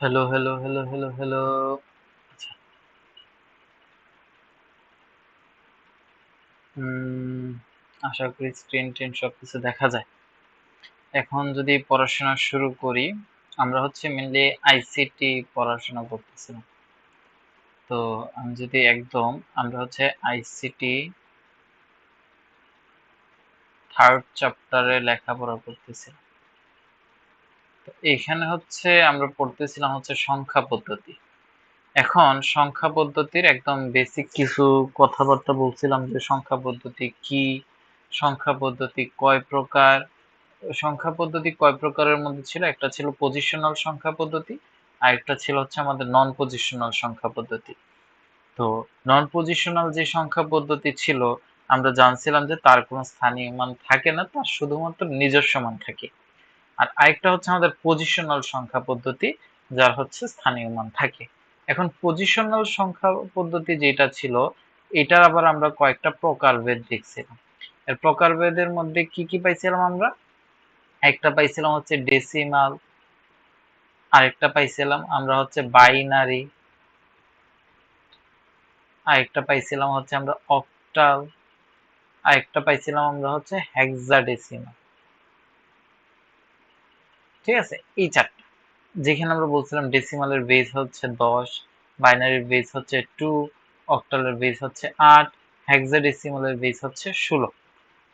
Hello, hello, hello, hello, hello. আচ্ছা। উম আশা করি screen-tin সবকিছু দেখা যায়। এখন যদি পড়াশোনা শুরু করি, আমরা হচ্ছে মেইনলি আইসিটি পড়াশোনা করতেছিলাম। তো আমি যদি একদম আমরা হচ্ছে আইসিটি 3rd চ্যাপ্টারে লেখাপড়া করতেছিলাম। তো এখানে হচ্ছে আমরা পড়তেছিলাম হচ্ছে সংখ্যা পদ্ধতি। এখন সংখ্যা পদ্ধতির একদম বেসিক কিছু কথাবার্তা বলছিলাম যে সংখ্যা পদ্ধতি কি, সংখ্যা পদ্ধতি কয় প্রকার, সংখ্যা পদ্ধতি কয় প্রকারের মধ্যে ছিল, একটা ছিল পজিশনাল সংখ্যা পদ্ধতি আর একটা ছিল হচ্ছে আমাদের নন পজিশনাল সংখ্যা পদ্ধতি। তো নন পজিশনাল যে সংখ্যা পদ্ধতি ছিল আমরা জানছিলাম যে তার কোনো স্থানীয় মান থাকে না, তার শুধুমাত্র নিজস্ব মান থাকে। আর আরেকটা হচ্ছে আমাদের পজিশনাল সংখ্যা পদ্ধতি, যার হচ্ছে স্থানীয় মান থাকে। এখন পজিশনাল সংখ্যা পদ্ধতি যেটা ছিল, এটার আবার আমরা কয়েকটা প্রকারভেদ দেখছিলাম। এর প্রকারভেদের মধ্যে কি কি পাইছিলাম আমরা? একটা পাইছিলাম হচ্ছে ডেসিমাল, আরেকটা পাইছিলাম আমরা হচ্ছে বাইনারি, আরেকটা পাইছিলাম হচ্ছে আমরা অক্টাল, আরেকটা পাইছিলাম আমরা হচ্ছে হেক্সাডেসিমাল। ঠিক আছে, এই চারটা। যেখানে আমরা বলছিলাম ডেসিমালের বেস হচ্ছে 10, বাইনারির বেস হচ্ছে 2, অক্টালের বেস হচ্ছে 8, হেক্সাডেসিমালের বেস হচ্ছে 16।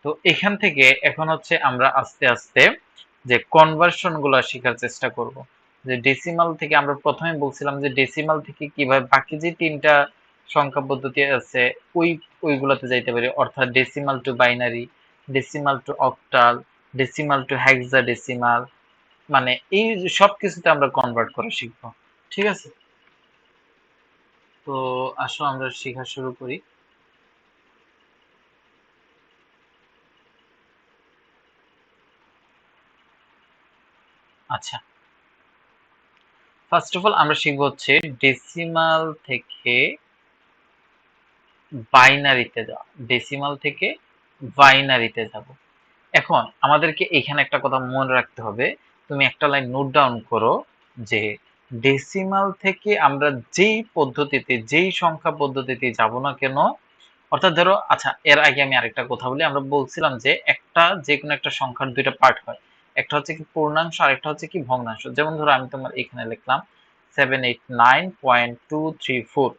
তো এখান থেকে এখন হচ্ছে আমরা আস্তে আস্তে যে কনভার্সন গুলো শেখার চেষ্টা করব। যে ডেসিমাল থেকে আমরা প্রথমে বলছিলাম যে ডেসিমাল থেকে কিভাবে বাকি যে তিনটা সংখ্যা পদ্ধতি আছে ওই ওইগুলোতে যাইতে পারি, অর্থাৎ decimal to binary, decimal to octal, decimal to hexadecimal, মানে এই সবকিছুতে আমরা কনভার্ট করা শিখবো। ঠিক আছে, তো আসো আমরা শেখা শুরু করি। আচ্ছা, ফার্স্ট অফ অল আমরা শিখবো হচ্ছে ডেসিমাল থেকে বাইনারিতে যাওয়া, ডেসিমাল থেকে বাইনারিতে যাব। এখন আমাদেরকে এখানে একটা কথা মনে রাখতে হবে, তুমি একটা লাইন নোট ডাউন করো যে ডেসিমাল থেকে আমরা যেই পদ্ধতিতে যেই সংখ্যা পদ্ধতিতে যাব না কেন, অর্থাৎ ধরো, আচ্ছা এর আগে আমি আরেকটা কথা বলি, আমরা বলছিলাম যে একটা যে কোনো একটা সংখ্যার দুইটা পার্ট হয়, একটা হচ্ছে কি পূর্ণাংশ আর একটা হচ্ছে কি ভগ্নাংশ। যেমন ধরো আমি তোমার এখানে লিখলাম 789.234,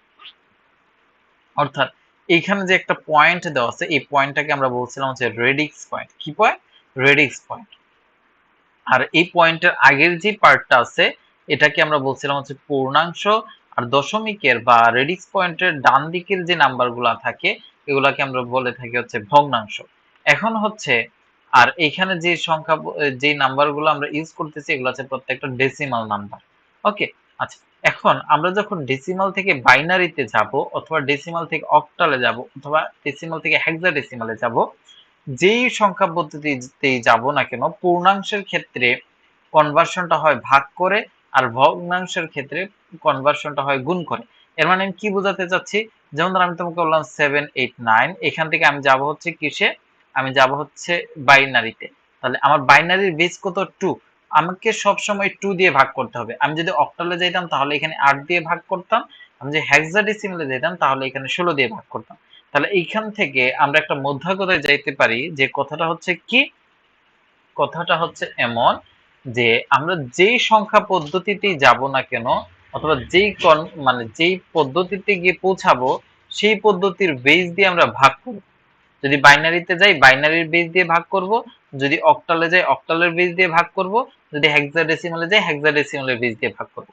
অর্থাৎ এইখানে যে একটা পয়েন্ট দেওয়া আছে এই পয়েন্টটাকে আমরা বলছিলাম হচ্ছে রেডিক্স পয়েন্ট। কি পয়েন্ট? Radix point. আর এই পয়েন্টের আগের যে পার্টটা আছে এটাকে আমরা বলছিলাম হচ্ছে পূর্ণাংশ, আর দশমিকের বা রেডিক্স পয়েন্টের ডান দিকের যে নাম্বারগুলো থাকে এগুলাকে আমরা বলে থাকি হচ্ছে ভগ্নাংশ। এখন হচ্ছে আর এখানে যে সংখ্যা যে নাম্বারগুলো আমরা ইউজ করতেছি এগুলো হচ্ছে প্রত্যেকটা ডেসিমাল নাম্বার। ওকে, আচ্ছা, এখন আমরা যখন ডেসিমাল থেকে বাইনারিতে যাব অথবা ডেসিমাল থেকে অক্টালে যাব অথবা ডেসিমাল থেকে হেক্সাডেসিমালে যাব, যেই সংখ্যা পদ্ধতিতেই যাব না কেন পূর্ণাংশের ক্ষেত্রে কনভার্সনটা হয় ভাগ করে, আর ভগ্নাংশের ক্ষেত্রে কনভার্সনটা হয় গুণ করে। এর মানে আমি কি বোঝাতে চাচ্ছি, যেমন ধর আমি তোমাকে বললাম 789, এখান থেকে আমি যাব হচ্ছে কিসে, আমি যাব হচ্ছে বাইনারিতে। তাহলে আমার বাইনারির বেস কত? 2। আমাকে সবসময় 2 দিয়ে ভাগ করতে হবে। আমি যদি অক্টালে যাইতাম তাহলে এখানে 8 দিয়ে ভাগ করতাম, আমি যদি হেক্সাডেসিমালে যেতাম তাহলে এখানে 16 দিয়ে ভাগ করতাম। তাহলে এইখান থেকে আমরা একটা মধ্য কথায় যাইতে পারি যে কথাটা হচ্ছে কি, কথাটা হচ্ছে এমন যে আমরা যেই সংখ্যা পদ্ধতিতেই যাব না কেন অথবা যেই মানে যেই পদ্ধতিতে গিয়ে পৌঁছাবো সেই পদ্ধতির বেস দিয়ে আমরা ভাগ করব। যদি বাইনারিতে যাই বাইনারির বেস দিয়ে ভাগ করব, যদি অক্টালে যাই অক্টালের বেস দিয়ে ভাগ করব, যদি হেক্সাডেসিমালে যাই হেক্সাডেসিমালের বেস দিয়ে ভাগ করব।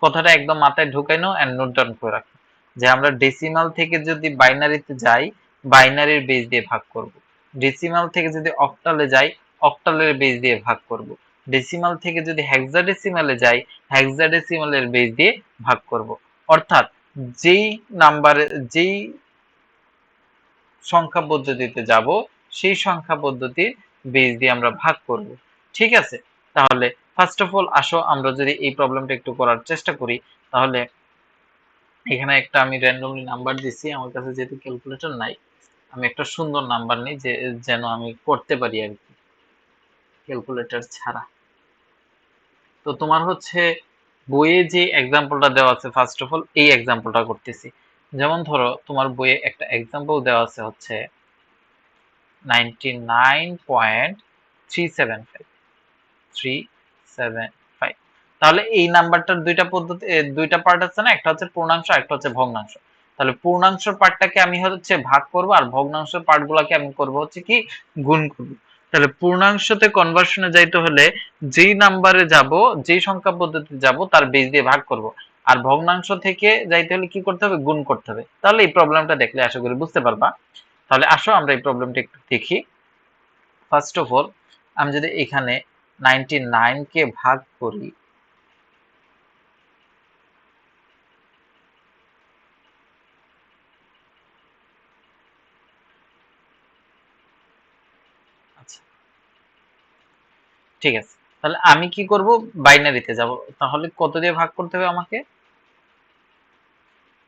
কথাটা একদম মাথায় ঢুকাই নাও এন্ড নোট ডাউন করে রাখো যে আমরা ডেসিমাল থেকে যদি বাইনারিতে যাই বাইনারির বেস দিয়ে ভাগ করব, ডেসিমাল থেকে যদি অক্টালে যাই অক্টালের বেস দিয়ে ভাগ করব, ডেসিমাল থেকে যদি হেক্সাডেসিমালে যাই হেক্সাডেসিমালের বেস দিয়ে ভাগ করব। অর্থাৎ যেই নাম্বারে যেই সংখ্যা পদ্ধতিতে যাব সেই সংখ্যা পদ্ধতির বেস দিয়ে আমরা ভাগ করব। ঠিক আছে, তাহলে ফার্স্ট অফ অল আসো আমরা যদি এই প্রবলেমটা একটু করার চেষ্টা করি। তাহলে এখানে একটা আমি র্যান্ডমলি নাম্বার দিছি, আমার কাছে যেহেতু ক্যালকুলেটর নাই আমি একটা সুন্দর নাম্বার নিই যে যেন আমি করতে পারি আর কি ক্যালকুলেটর ছাড়া। তো তোমার হচ্ছে বইয়ে যে এক্সাম্পলটা দেওয়া আছে ফার্স্ট অফ অল এই এক্সাম্পলটা করতেছি। যেমন ধরো তোমার বইয়ে একটা এক্সাম্পল দেওয়া আছে হচ্ছে 99.375 তাহলে এই নাম্বারটার দুইটা পদ্ধতি দুইটা পার্ট আছে না, একটা হচ্ছে পূর্ণাংশ একটা হচ্ছে ভগ্নাংশ। তাহলে পূর্ণাংশের পার্টটাকে আমি হচ্ছে ভাগ করব আর ভগ্নাংশের পার্টগুলোকে আমি করব হচ্ছে কি গুণ করব। তাহলে পূর্ণাংশতে কনভার্সনে যাইতে হলে যেই নাম্বারে যাব যেই সংখ্যা পদ্ধতিতে যাব তার বেস দিয়ে ভাগ করব, আর ভগ্নাংশ থেকে যাইতে হলে কি করতে হবে গুণ করতে হবে। তাহলে এই প্রবলেমটা দেখলে আশা করি বুঝতে পারবা। তাহলে আসো আমরা এই প্রবলেমটা একটু দেখি। ফার্স্ট অফ অল আমি যদি এখানে 99 কে ভাগ করি, আচ্ছা ঠিক আছে, তাহলে আমি কি করব বাইনারিতে যাব। তাহলে কত দিয়ে ভাগ করতে হবে আমাকে?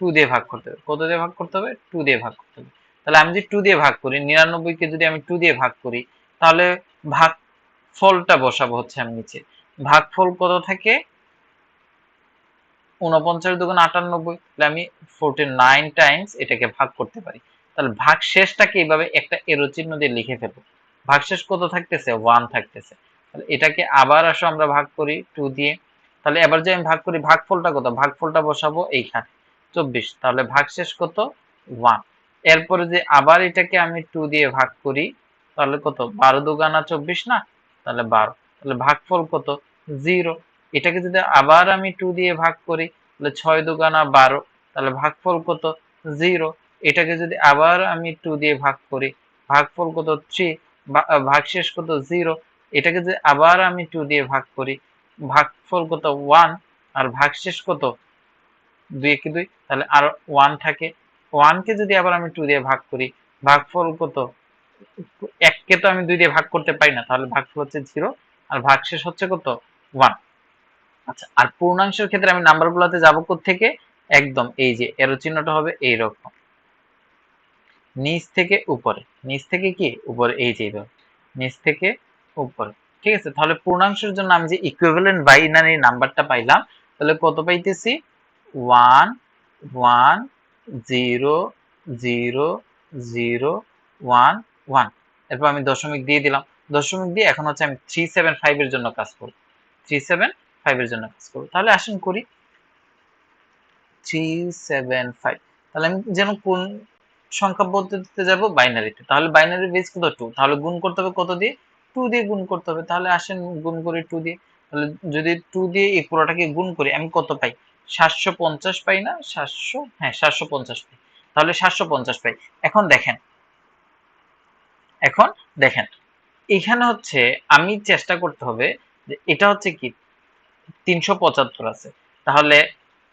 2 দিয়ে ভাগ করতে হবে। কত দিয়ে ভাগ করতে হবে? 2 দিয়ে ভাগ করতে হবে। তাহলে আমি যদি 2 দিয়ে ভাগ করি, 99 কে যদি আমি 2 দিয়ে ভাগ করি, তাহলে ভাগ ফলটা বসাবো হচ্ছে আমি নিচে। ভাগফল কত থাকে? 49 দুগুণ 98, তাহলে আমি 49 টাইমস এটাকে ভাগ করতে পারি। তাহলে ভাগ শেষটাকে এইভাবে একটা এরো চিহ্ন দিয়ে লিখে ফেলবো। ভাগশেষ কত থাকতেছে? 1 থাকতেছে। তাহলে এটাকে আবার আসো আমরা ভাগ করি 2 দিয়ে। তাহলে এবার যে আমি ভাগ করি ভাগফলটা কত? ভাগফলটা বসাবো এইখানে 24। তাহলে ভাগশেষ কত? 1। এরপরে যে আবার এটাকে আমি 2 দিয়ে ভাগ করি, তাহলে কত? 12 দুগানা 24 না? তাহলে 12। তাহলে ভাগফল কত? 0। এটাকে যদি আবার আমি 2 দিয়ে ভাগ করি, তাহলে 6 দুগানা 12। তাহলে ভাগফল কত? 0। এটাকে যদি আবার আমি 2 দিয়ে ভাগ করি, ভাগফল কত? 3। ভাগশেষ কত? 0। এটাকে যদি আবার আমি 2 দিয়ে ভাগ করি, ভাগফল কত? 1। আর ভাগশেষ কত? 2 একে 2, তাহলে আর 1 থাকে। 1 কে যদি আবার আমি 2 দিয়ে ভাগ করি, ভাগফল কত? 1 কে তো আমি 2 দিয়ে ভাগ করতে পারি না, তাহলে ভাগফল হচ্ছে 0। আর ভাগশেষ হচ্ছে কত? 1। আচ্ছা, আর পূর্ণাংশের ক্ষেত্রে আমি নাম্বারগুলোতে যাব কোত্থেকে? একদম এই যে এরো চিহ্নটা হবে এইরকম, নিচ থেকে উপরে। নিচ থেকে কি উপরে, এই যে এইভাবে নিচ থেকে উপরে। ঠিক আছে, তাহলে পূর্ণাংশের জন্য আমি যে ইকুইভ্যালেন্ট বাইনারি নাম্বারটা পাইলাম, তাহলে কত পাইতেছি? 1 1 0 0 0 1 1। এরপর আমি দশমিক দিয়ে দিলাম। দশমিক দিয়ে এখন হচ্ছে আমি 375 এর জন্য কাজ করব। 375 এর জন্য কাজ করব। তাহলে আসেন করি। 375, তাহলে আমি যেন কোন সংখ্যা পদ্ধতিতে যাব? বাইনারিতে। তাহলে বাইনারি বেস কত? 2। তাহলে গুণ করতে হবে কত দিয়ে? 2 দিয়ে গুণ করতে হবে। তাহলে আসেন গুণ করি 2 দিয়ে। তাহলে যদি 2 দিয়ে এই পুরোটাকে গুণ করি আমি কত পাই? 750 পাই না? 700, হ্যাঁ 750 পাই। তাহলে 750 পাই। এখন দেখেন, এখন দেখেন এখানে হচ্ছে আমি চেষ্টা করতে হবে যে এটা হচ্ছে কি 375 আছে। তাহলে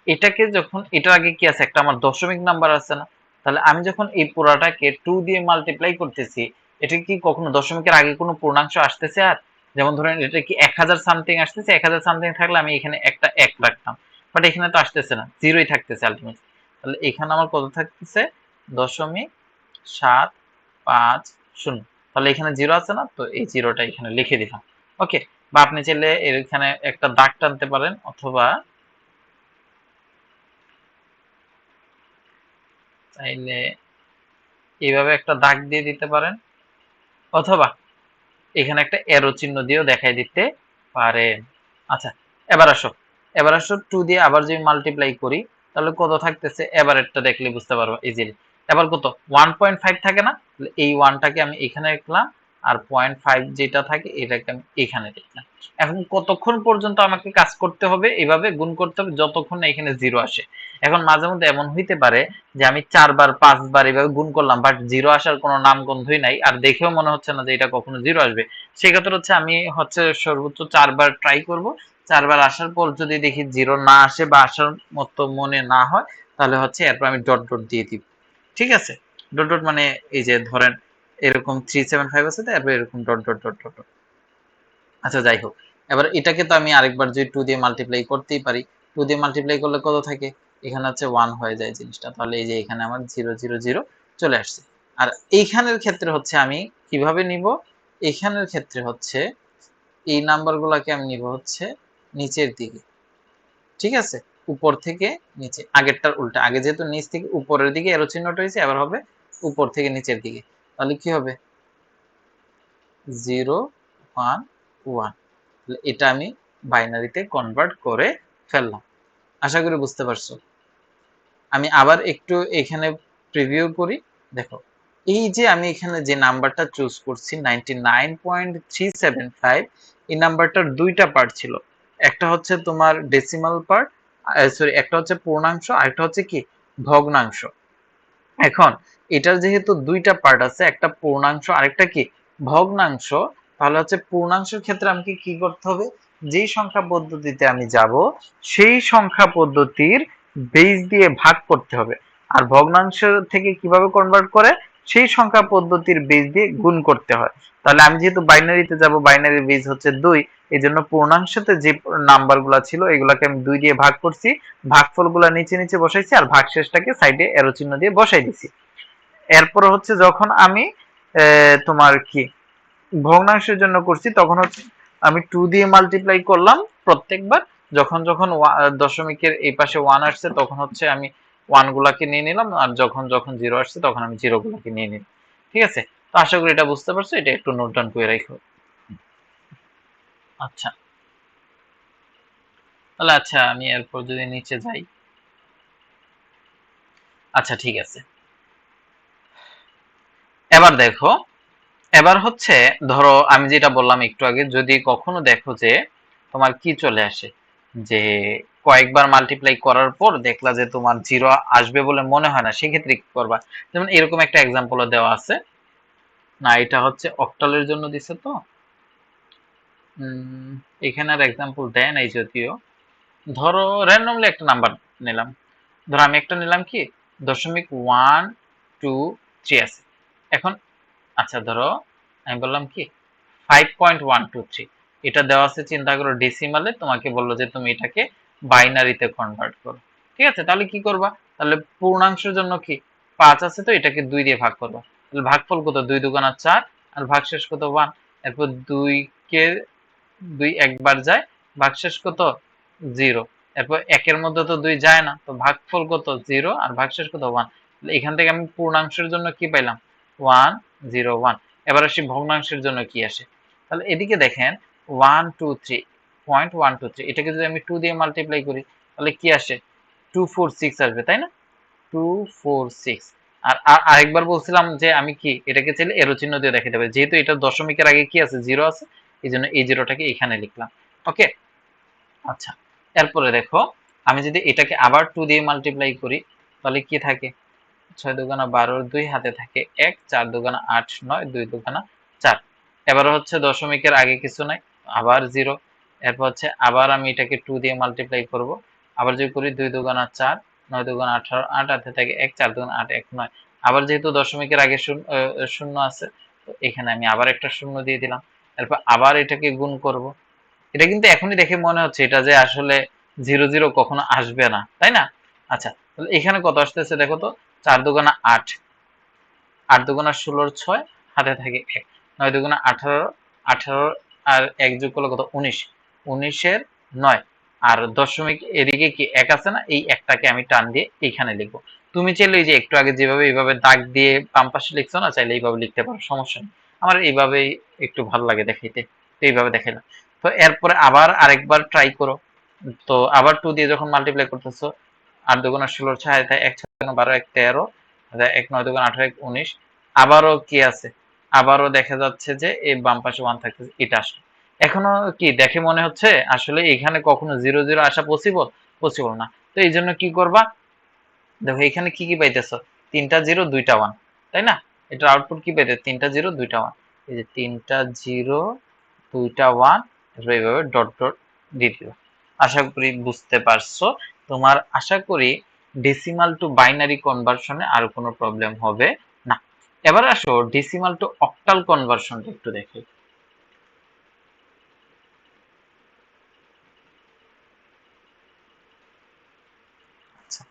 এটাকে যখন এটার আগে কি আছে? একটা আমার দশমিক নাম্বার আছে না? তাহলে আমি যখন এই পুরাটাকে 2 দিয়ে মাল্টিপ্লাই করতেছি, এটা কি কখনো দশমিকের আগে কোনো পূর্ণাংশ আসতেছে? আর যেমন ধরেন এটা কি 1000 সামথিং আসতেছে, 1000 সামথিং থাকলে আমি এখানে একটা 1 রাখতাম, বাট এখানে তো আসতেছে না, জিরোই থাকতেছে আলটিমেটলি। তাহলে এখানে আমার কত থাকতেছে? 0.750। তাহলে এখানে জিরো আছে না, তো এই জিরোটা এখানে লিখে দিলাম। ওকে, বা আপনি চাইলে এখানে একটা দাগ টানতে পারেন, অথবা চাইলে এইভাবে একটা দাগ দিয়ে দিতে পারেন, অথবা এখানে একটা এরো চিহ্ন দিয়েও দেখাই দিতে পারেন। আচ্ছা, এবার আসো, এবার আসো 2 দিয়ে আবার যদি মাল্টিপ্লাই করি, তাহলে কত থাকতেছে? এবারেরটা দেখলে বুঝতে পারবো ইজিলি। এবার কত? 1.5 থাকে না? তাহলে এই 1টাকে আমি এখানে রাখলাম, আর 0.5 যেটা থাকে এটাকে আমি এখানে রাখলাম। এখন কতক্ষণ পর্যন্ত আমাকে কাজ করতে হবে? এভাবে গুণ করতে হবে যতক্ষণ না এখানে জিরো আসে। এখন মাঝে মধ্যে এমন হইতে পারে যে আমি 4 বার 5 বার এভাবে গুণ করলাম, বাট জিরো আসার কোনো নামগন্ধই নাই, আর দেখেও মনে হচ্ছে না যে এটা কখনো জিরো আসবে। সেক্ষেত্রে হচ্ছে আমি হচ্ছে সর্বোচ্চ 4 বার ট্রাই করব। 4 বার আসার পর যদি দেখি জিরো না আসে বা আসার মতো মনে না হয়, তাহলে হচ্ছে এরপর আমি ডট ডট দিয়ে দিব। ঠিক আছে, ডট ডট মানে এই যে ধরেন এরকম 375 আছে, তো এরপর এরকম ডট ডট ডট ডট। আচ্ছা যাই হোক, এবার এটাকে তো আমি আরেকবার যদি 2 দিয়ে মাল্টিপ্লাই করতেই পারি। 2 দিয়ে মাল্টিপ্লাই করলে কত থাকে? এখানে হচ্ছে 1 হয়ে যায় জিনিসটা। তাহলে এই যে এখানে আমার 0 0 0 চলে আসছে। আর এইখানের ক্ষেত্রে হচ্ছে আমি কিভাবে নিব? এখানের ক্ষেত্রে হচ্ছে এই নাম্বারগুলোকে আমি নিব হচ্ছে নিচের দিকে। ঠিক আছে, উপর থেকে নিচে, আগেরটার উল্টা, আগে যেহেতু নিচ থেকে উপরের দিকে এরো চিহ্নটা হয়েছে, এবার হবে উপর থেকে নিচের দিকে। তাহলে কি হবে 0 1 1। এটা আমি বাইনারিতে কনভার্ট করে ফেললাম। আশা করি বুঝতে পারছো। আমি আবার একটু এখানে প্রিভিউ করি। দেখো, এই যে আমি এখানে যে নাম্বারটা চুজ করছি 99.375, এই নাম্বারটার দুইটা পার্ট ছিল। একটা হচ্ছে তোমার ডেসিমাল পার্ট, সরি, একটা হচ্ছে পূর্ণাংশ, আর একটা হচ্ছে কি ভগ্নাংশ। এখন এটার যেহেতু দুইটা পার্ট আছে, একটা পূর্ণাংশ আরেকটা কি ভগ্নাংশ, তাহলে হচ্ছে পূর্ণাংশের ক্ষেত্রে আমাকে কি করতে হবে, যেই সংখ্যা পদ্ধতিতে আমি যাব সেই সংখ্যা পদ্ধতির বেস দিয়ে ভাগ করতে হবে। আর ভগ্নাংশ থেকে কিভাবে কনভার্ট করে, সেই সংখ্যা পদ্ধতির বেস দিয়ে গুণ করতে হয়। তাহলে আমি যেহেতু বাইনারিতে যাব, বাইনারির বেস হচ্ছে 2, এই জন্য পূর্ণাংশতে যে নাম্বারগুলো ছিল এগুলাকে আমি 2 দিয়ে ভাগ করছি, ভাগফলগুলো নিচে নিচে বসাইছি, আর ভাগশেষটাকে সাইডে এরো চিহ্ন দিয়ে বসাই দিছি। এরপর হচ্ছে যখন আমি তোমার কি ভগ্নাংশের জন্য করছি, তখন হচ্ছে আমি 2 দিয়ে মাল্টিপ্লাই করলাম প্রত্যেকবার। যখন যখন দশমিকের এই পাশে 1 আসছে তখন হচ্ছে আমি 1 গুলাকে নিয়ে নিলাম, আর যখন যখন 0 আসছে তখন আমি 0 গুলাকে নিয়ে নিলাম। ঠিক আছে, তো আশা করি এটা বুঝতে পারছো, এটা একটু নোট ডাউন করে রাখো। আচ্ছা, তাহলে আচ্ছা আমি এরপর যদি নিচে যাই। আচ্ছা ঠিক আছে, এবার দেখো, এবার হচ্ছে ধরো আমি যেটা বললাম একটু আগে, যদি কখনো দেখো যে তোমার কি চলে আসে, যে কয়েকবার মাল্টিপ্লাই করার পর দেখলা যে তোমার 0 আসবে বলে মনে হয় না, সেক্ষেত্রে কি করবা? যেমন এরকম একটা এক্সাম্পলও দেওয়া আছে। না, এটা হচ্ছে অক্টালের জন্য দিছে তো, এখানে আর এক্সাম্পল দেয় নাই যদিও। ধরো র্যান্ডমলি একটা নাম্বার নিলাম, ধরো আমি একটা নিলাম কি 0.123 আছে। এখন আচ্ছা ধরো আমি বললাম কি 5.123, এটা দেওয়া আছে, চিন্তা করো ডেসিমালে, তোমাকে বললো যে তুমি এটাকে বাইনারিতে কনভার্ট করো। ঠিক আছে, তাহলে কি করবা? তাহলে পূর্ণাংশের জন্য কি 5 আছে, তো এটাকে 2 দিয়ে ভাগ করবা। তাহলে ভাগফল কত, 2 দুগুণা 4, আর ভাগশেষ কত 1। এরপর 2 কে 2 একবার যায়, ভাগশেষ কত 0। এরপর একের মধ্যে তো 2 যায় না, তো ভাগফল কত 0, আর ভাগশেষ কত 1। এখান থেকে আমি পূর্ণাংশের জন্য কি পাইলাম 1 0 1। এবার আসি ভগ্নাংশের জন্য কি আসে। তাহলে এদিকে দেখেন 123.123, এটাকে যদি আমি 2 দিয়ে মাল্টিপ্লাই করি তাহলে কি আসে 246 আসবে, তাই না? 246। আর আরেকবার বলছিলাম যে আমি কি এটাকে চাইলে এরো চিহ্ন দিয়ে দেখাতে পারি, যেহেতু এটা দশমিকের আগে কি আছে 0 আছে, এই জন্য এই 0টাকে এখানে লিখলাম। ওকে, আচ্ছা, এরপরে দেখো আমি যদি এটাকে আবার 2 দিয়ে মাল্টিপ্লাই করি তাহলে কি থাকে, 6 দুগুণা 12, 2 হাতে থাকে 1, 4 দুগুণা 8, 9, 2 দুগুণা 4। এবার হচ্ছে দশমিকের আগে কিছু নাই, আবার 0। এরপর হচ্ছে আবার আমি এটাকে 2 দিয়ে মাল্টিপ্লাই করব, আবার যদি করি 2 দুগুণা 4, 9 দুগুণা 18, 8 হাতে থাকে 1, 4 দুগুণা 8, 1 9। আবার যেহেতু দশমিকের আগে শূন্য আছে, তো এখানে আমি আবার একটা শূন্য দিয়ে দিলাম। এরপর আবার এটাকে গুণ করব। এটা কিন্তু এখনই দেখে মনে হচ্ছে এটা যে আসলে 0 0 কখনো আসবে না, তাই না? আচ্ছা, তাহলে এখানে কত আসতেছে দেখো তো, 4 দুগুণা 8, 8 দুগুণা 16, 6 হাতে থাকে 1, 9 দুগুণা 18, 18 আর 1 যোগ করলে কত 19, 19 এর 9। আর দশমিক এদিকে কি 1 আছে না, এই একটাকে আমি টান দিয়ে এখানে লিখবো। তুমি চাইলে এই যে একটু আগে যেভাবে এইভাবে দাগ দিয়ে বাম পাশে লিখছো না, চাইলে এইভাবে লিখতে পারো, সমস্যা নেই। আমার এইভাবেই একটু ভালো লাগে দেখাইতে, তো এইভাবে দেখাইলাম। তো এরপরে আবার আরেকবার ট্রাই করো। তো আবার 2 দিয়ে যখন মাল্টিপ্লাই করতেছো, 8 দুগুণা 16, 6 1, 6 12, 1 13, 1 9 দুগুণা 18, 1 19। আবারও কি আছে, আবারও দেখা যাচ্ছে যে এই বাম পাশে 1 থাকতেছে, এটা আসলে এখনো কি দেখে মনে হচ্ছে আসলে এখানে কখনো 0 0 আসা পসিবল, পসিবল না। তো এই জন্য কি করবা, দেখো এখানে কি কি পাইতেছো, 3টা 0 2টা 1, তাই না? এটার আউটপুট কি পাইতে, 3টা 0 2টা 1, এই যে 3টা 0 2টা 1, তারপর এইভাবে ডট ডট দিয়ে দিবা। আশা করি বুঝতে পারছো। তোমার আশা করি ডেসিমাল টু বাইনারি কনভার্সনে আর কোনো প্রবলেম হবে না। এবার আসো ডেসিমাল টু অক্টাল কনভার্সনটা একটু দেখি। আচ্ছা,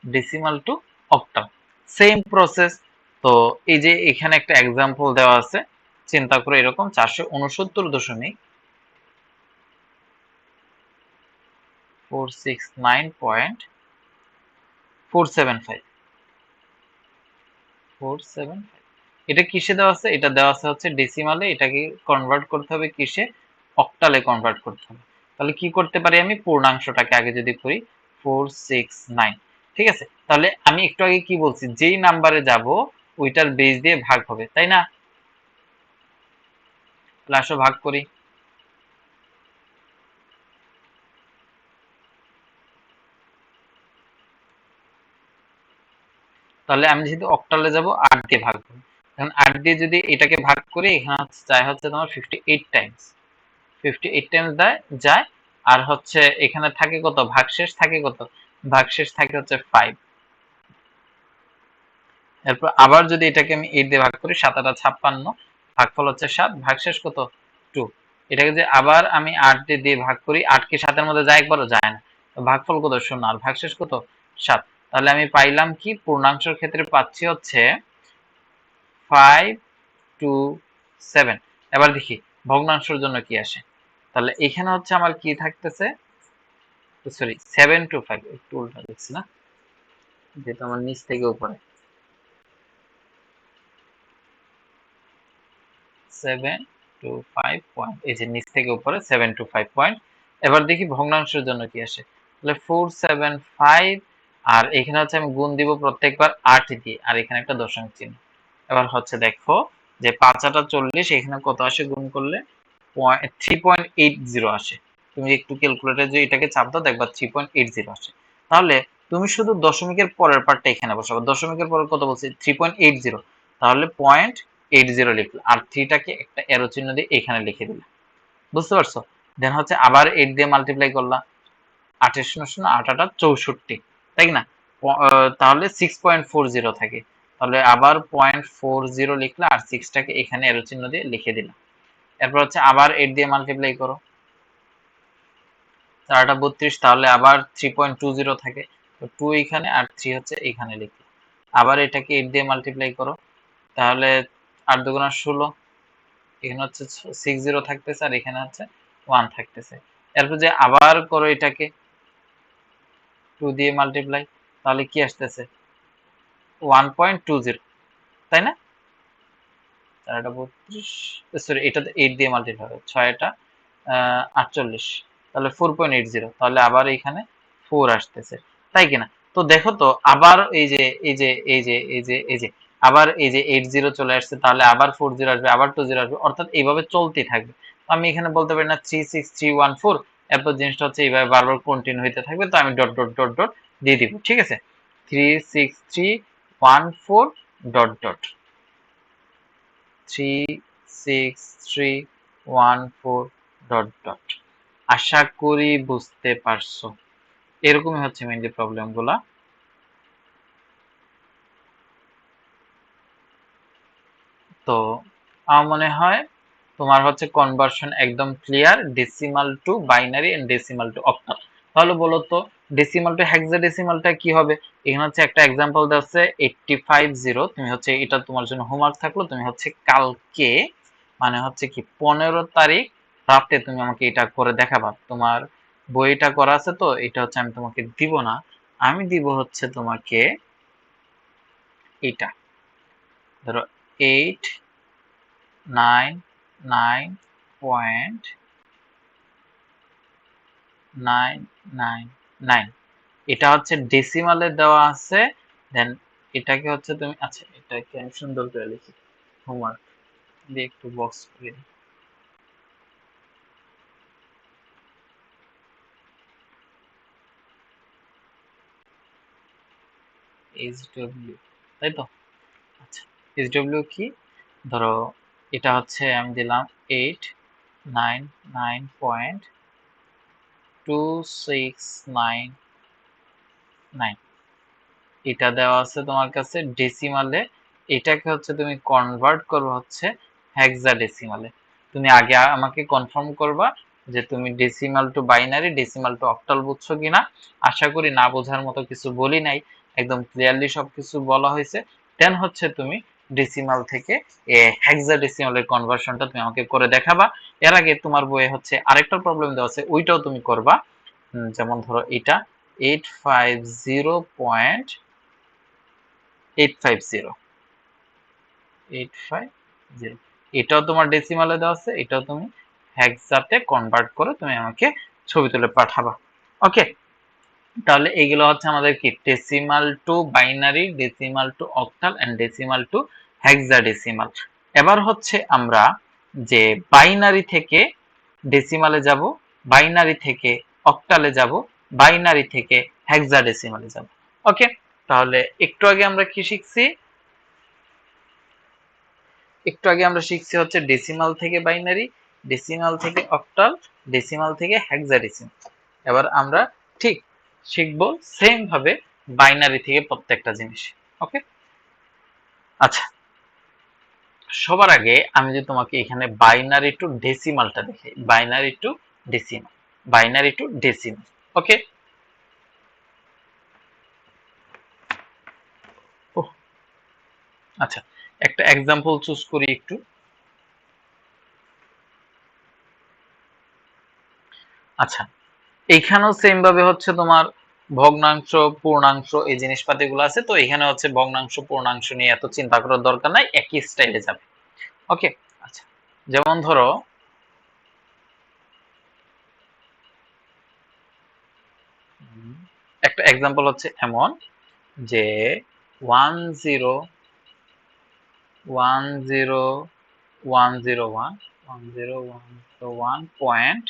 decimal to octal same process. তো এই যে এখানে একটা এক্সাম্পল দেওয়া আছে, চিন্তা করো এরকম 469.475 এটা কিসে দেওয়া আছে? এটা দেওয়া আছে হচ্ছে ডেসিমালে, এটাকে কনভার্ট করতে হবে কিসে? অক্টালে কনভার্ট করতে হবে। তাহলে কি করতে পারি আমি? পূর্ণাংশটাকে আগে যদি করি 469, ঠিক আছে? তাহলে আমি একটু আগে কি বলছি, যেই নাম্বারে যাব ওইটার বেস দিয়ে ভাগ হবে, তাই না? তাহলে আসো ভাগ করি। তাহলে আমি যেহেতু অক্টালে যাব 8 দিয়ে ভাগ করব। এখন 8 দিয়ে যদি এটাকে ভাগ করি, এখানে যায় হচ্ছে তোমার 58 টাইমস, 58 টাইমস যায়। আর হচ্ছে এখানে থাকে কত? ভাগশেষ থাকে কত? ভাগশেষ থাকে হচ্ছে 5। এরপর আবার যদি এটাকে আমি 8 দিয়ে ভাগ করি, 7 8 56, ভাগফল হচ্ছে 7, ভাগশেষ কত? 2। এটাকে যে আবার আমি 8 দিয়ে ভাগ করি, 8 কি 7 এর মধ্যে যায়? একবারও যায় না। তো ভাগফল কত? 0। আর ভাগশেষ কত? 7। তাহলে আমি পাইলাম কি? পূর্ণাংশের ক্ষেত্রে পাচ্ছি হচ্ছে 5 to 7। এবার দেখি ভগ্নাংশের জন্য কি আসে। তাহলে এখানে হচ্ছে আমার কি থাকতেছে? সরি, 7 to 5, একটু উল্টা লিখছি না, যেটা আমার নিচ থেকে উপরে 7 to 5 পয়েন্ট, এই যে নিচ থেকে উপরে 7 to 5 পয়েন্ট। এবার দেখি ভগ্নাংশের জন্য কি আসে। তাহলে 475, আর এখানে হচ্ছে আমি গুণ দিব প্রত্যেকবার 8 দিয়ে, আর এখানে একটা দশমিক চিহ্ন। এবার হচ্ছে দেখো যে 5 8 40, এখানে কত আসে গুণ করলে? 3.80 আসে। তুমি একটু ক্যালকুলেটরে যদি এটাকে চাপ দাও দেখবা 3.80 আসে। তাহলে তুমি শুধু দশমিকের পরের পার্টটা এখানে বসাবো। দশমিকের পরে কত বলছি? 3.80। তাহলে 0.80 লিখলে, আর 3টাকে একটা এরো চিহ্ন দিয়ে এখানে লিখে দিলে। বুঝতে পারছো? দেন হচ্ছে আবার 8 দিয়ে মাল্টিপ্লাই করলা, 8 এর 0 0, 8 8 64, তাই না? তাহলে 6.40 থাকে। তাহলে আবার 0.40 লিখলে, আর 6টাকে এখানে এরো চিহ্ন দিয়ে লিখে দিলাম। এরপর হচ্ছে আবার 8 দিয়ে মাল্টিপ্লাই করো, 4 8 32, তাহলে আবার 3.20 থাকে। তো 2 এখানে, আর 3 হচ্ছে এখানে লিখলাম। আবার এটাকে 8 দিয়ে মাল্টিপ্লাই করো, তাহলে 8 দুগুণা 16, এখানে হচ্ছে 60 থাকতেছে, আর এখানে হচ্ছে 1 থাকতেছে। এরপর যে আবার করো এটাকে 2 দিয়ে মাল্টিপ্লাই, তাহলে কি আসতেছে? 1.20, তাই না? 4 8 32, সরি, এটা 8 দিয়ে মাল্টিপ্লাই হবে, 6 এটা 48, তাহলে 4.80, তাহলে আবার এখানে 4 আসতেছে, তাই কিনা? তো দেখো তো আবার এই যে আবার এই যে 80 চলে আসছে, তাহলে আবার 40 আসবে, আবার 20 আসবে, অর্থাৎ এইভাবে চলতেই থাকবে। তো আমি এখানে বলতে পারি না 36314, এরপর জিনিসটা হচ্ছে এইভাবে বারবার কন্টিনিউ হইতে থাকবে। তো আমি ডট ডট ডট ডট দিয়ে দিব, ঠিক আছে? 36314 ডট ডট 36314 ডট ডট। আশা করি বুঝতে পারছো। এরকমই হচ্ছে মেইনলি প্রবলেম গুলা। তো আমার মনে হয় তোমার হচ্ছে কনভার্সন একদম clear, decimal to binary and decimal to octal. তাহলে বলো তো ডেসিমাল টু হেক্সাডেসিমালটা কি হবে? এখানে হচ্ছে একটা এক্সাম্পল দেওয়া আছে 850। তুমি হচ্ছে এটা তোমার জন্য হোমওয়ার্ক থাকলো, তুমি হচ্ছে কালকে মানে হচ্ছে কি 15 তারিখ রাতে তুমি আমাকে এটা করে দেখাবা। তোমার বইটা করা আছে, তো এটা হচ্ছে আমি তোমাকে দিব না, আমি দিব হচ্ছে তোমাকে এটা, ধরো 899.999, এটা হচ্ছে ডেসিমালে দেওয়া আছে। দেন এটাকে হচ্ছে তুমি, আচ্ছা এটাকে আমি সুন্দর করে লিখি, হোমওয়ার্ক দিয়ে একটু বক্স করে দিই। এইচডব্লিউ, তাই তো? আচ্ছা, এইচডব্লিউ কি? ধরো এটা হচ্ছে আমি দিলাম 899.2699, এটা দেওয়া আছে তোমার কাছে ডেসিমালে। এটাকে হচ্ছে তুমি কনভার্ট করবে হচ্ছে হেক্সাডেসিমালে। তুমি আগে আমাকে কনফার্ম করবা যে তুমি decimal to binary, decimal to octal বুঝছো কিনা। আশা করি না বোঝার মতো কিছু বলি নাই, একদম ক্লিয়ারলি সবকিছু বলা হয়েছে। দেন হচ্ছে তুমি ডেসিমাল থেকে হেক্সাডেসিমালের কনভার্সনটা তুমি আমাকে করে দেখাবা। এর আগে তোমার বইয়ে হচ্ছে আরেকটা প্রবলেম দেওয়া আছে, ওইটাও তুমি করবা। যেমন ধরো এটা 850.850 এটাও তোমার ডেসিমালে দেওয়া আছে, এটাও তুমি হেক্সাতে কনভার্ট করে তুমি আমাকে ছবি তুলে পাঠাবা। ওকে, তাহলে এইগুলো হচ্ছে আমাদের কি decimal to binary, decimal to octal and decimal to hexadecimal. এবার হচ্ছে আমরা যে বাইনারি থেকে ডেসিমালে যাব, বাইনারি থেকে অক্টালে যাব, বাইনারি থেকে হেক্সাডেসিমালে যাব। ওকে, তাহলে একটু আগে আমরা কি শিখছি? একটু আগে আমরা শিখছি হচ্ছে ডেসিমাল থেকে বাইনারি, ডেসিমাল থেকে অক্টাল, ডেসিমাল থেকে হেক্সাডেসিমাল। এবার আমরা ঠিক শিখবো সেম ভাবে বাইনারি থেকে প্রত্যেকটা জিনিস। ওকে, আচ্ছা, সবার আগে আমি যদি তোমাকে এখানে বাইনারি টু ডেসিমালটা দেখাই, binary to decimal, binary to decimal. Okay, আচ্ছা, একটা এক্সাম্পল চুজ করি একটু। আচ্ছা, এইখানেও সেম ভাবে হচ্ছে তোমার ভগ্নাংশ পূর্ণাংশ এই জিনিসপাতিগুলো আছে, তো এখানে হচ্ছে ভগ্নাংশ পূর্ণাংশ নিয়ে এত চিন্তা করার দরকার নাই, একই স্টাইলে যাবে। ওকে, আচ্ছা, যেমন ধরো একটা এক্সাম্পল হচ্ছে এমন যে 101010101 পয়েন্ট,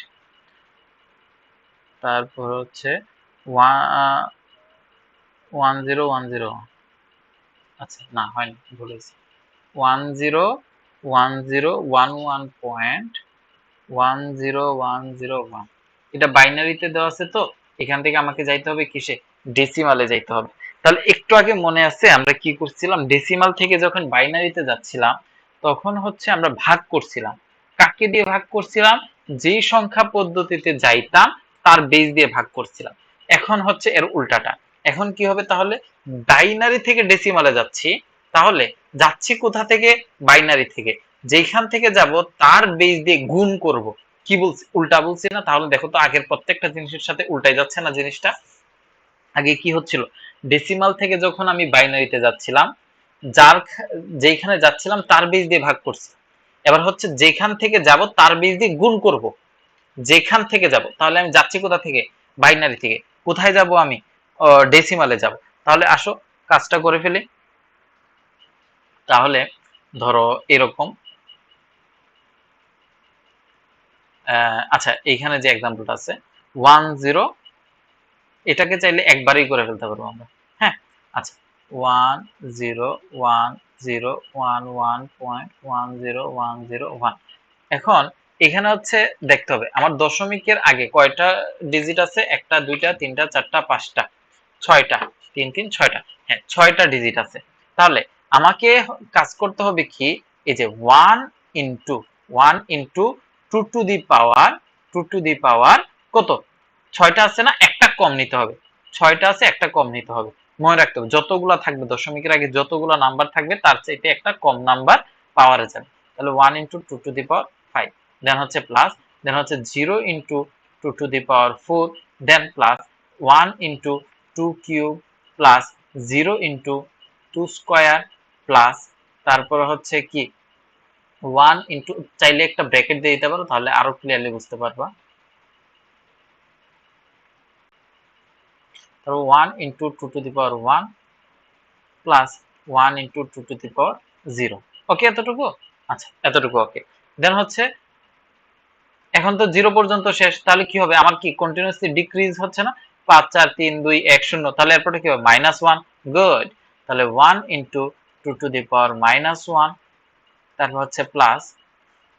তারপর হচ্ছে 1010, আচ্ছা না হয়নি, ভুল হয়েছে, 101011.10101। এটা বাইনারিতে দেওয়া আছে, তো এখান থেকে আমাকে যাইতে হবে কিসে? ডেসিমালে যাইতে হবে। তাহলে একটু আগে মনে আছে আমরা কি করছিলাম? ডেসিমাল থেকে যখন বাইনারিতে যাচ্ছিলাম তখন হচ্ছে আমরা ভাগ করছিলাম। কাকে দিয়ে ভাগ করছিলাম? যেই সংখ্যা পদ্ধতিতে যাইতাম তার বেস দিয়ে ভাগ করছিলাম। এখন হচ্ছে এর উল্টাটা। এখন কি হবে তাহলে? বাইনারি থেকে ডেসিমালে যাচ্ছি, তাহলে যাচ্ছি কোথা থেকে? বাইনারি থেকে। যেখান থেকে যাব তার বেস দিয়ে গুণ করব। কি বলছি? উল্টা বলছি না? তাহলে দেখো তো আগের প্রত্যেকটা জিনিসের সাথে উল্টাই যাচ্ছে না জিনিসটা? আগে কি হচ্ছিল? ডেসিমাল থেকে যখন আমি বাইনারিতে যাচ্ছিলাম, যার যেখানে যাচ্ছিলাম তার বেস দিয়ে ভাগ করছি। এবার হচ্ছে যেখান থেকে যাব তার বেস দিয়ে গুণ করব। যেখান থেকে যাব, তাহলে আমি যাচ্ছি কোথা থেকে? বাইনারি থেকে। কোথায় যাব আমি? ডেসিমালে যাব। তাহলে আসো কাজটা করে ফেলি। তাহলে ধরো এরকম, আচ্ছা এইখানে যে এক্সাম্পলটা আছে 10, এটাকে চাইলে একবারই করে ফেলতে পারবো আমরা। হ্যাঁ, আচ্ছা, 101011.101। এখন এখানে হচ্ছে দেখতে হবে আমার দশমিকের আগে কয়টা ডিজিট আছে? একটা, দুইটা, তিনটা, চারটা, পাঁচটা, ছয়টা। 3 3 6টা, হ্যাঁ 6টা ডিজিট আছে। তাহলে আমাকে কাজ করতে হবে কি? এই যে 1 ইন্টু 2 টু দি পাওয়ার কত? 6টা আছে না, একটা কম নিতে হবে। 6টা আছে, একটা কম নিতে হবে। মনে রাখতে হবে যতগুলা থাকবে দশমিকের আগে যতগুলা নাম্বার থাকবে তার চাইতে একটা কম নাম্বার পাওয়ারে যাবে। তাহলে 1 ইন্টু 2 টু দি পাওয়ার 5, দেন হচ্ছে প্লাস, দেন হচ্ছে 0 into 2 to the power 4, then plus 1 into 2 cube plus 0 into 2 square plus, তারপরে হচ্ছে কি 1 ইন্টু, চাইলে একটা ব্র্যাকেট দিয়ে দিতে পারো তাহলে আরো ক্লিয়ারলি বুঝতে পারবা। তারপর 1 into 2 to the power 1 plus 1 into 2 to the power 0। Okay এতটুকু? আচ্ছা এতটুকু ওকে। দেন হচ্ছে এখন তো 0 পর্যন্ত শেষ, তাহলে কি হবে? আমার কি কন্টিনিউয়াসলি ডিক্রিজ হচ্ছে না? 5 4 3 2 1 0, তাহলে এরপরে কি হবে? -1। গুড। তাহলে 1 ইন্টু 2 টু দি পাওয়ার -1, তারপর হচ্ছে plus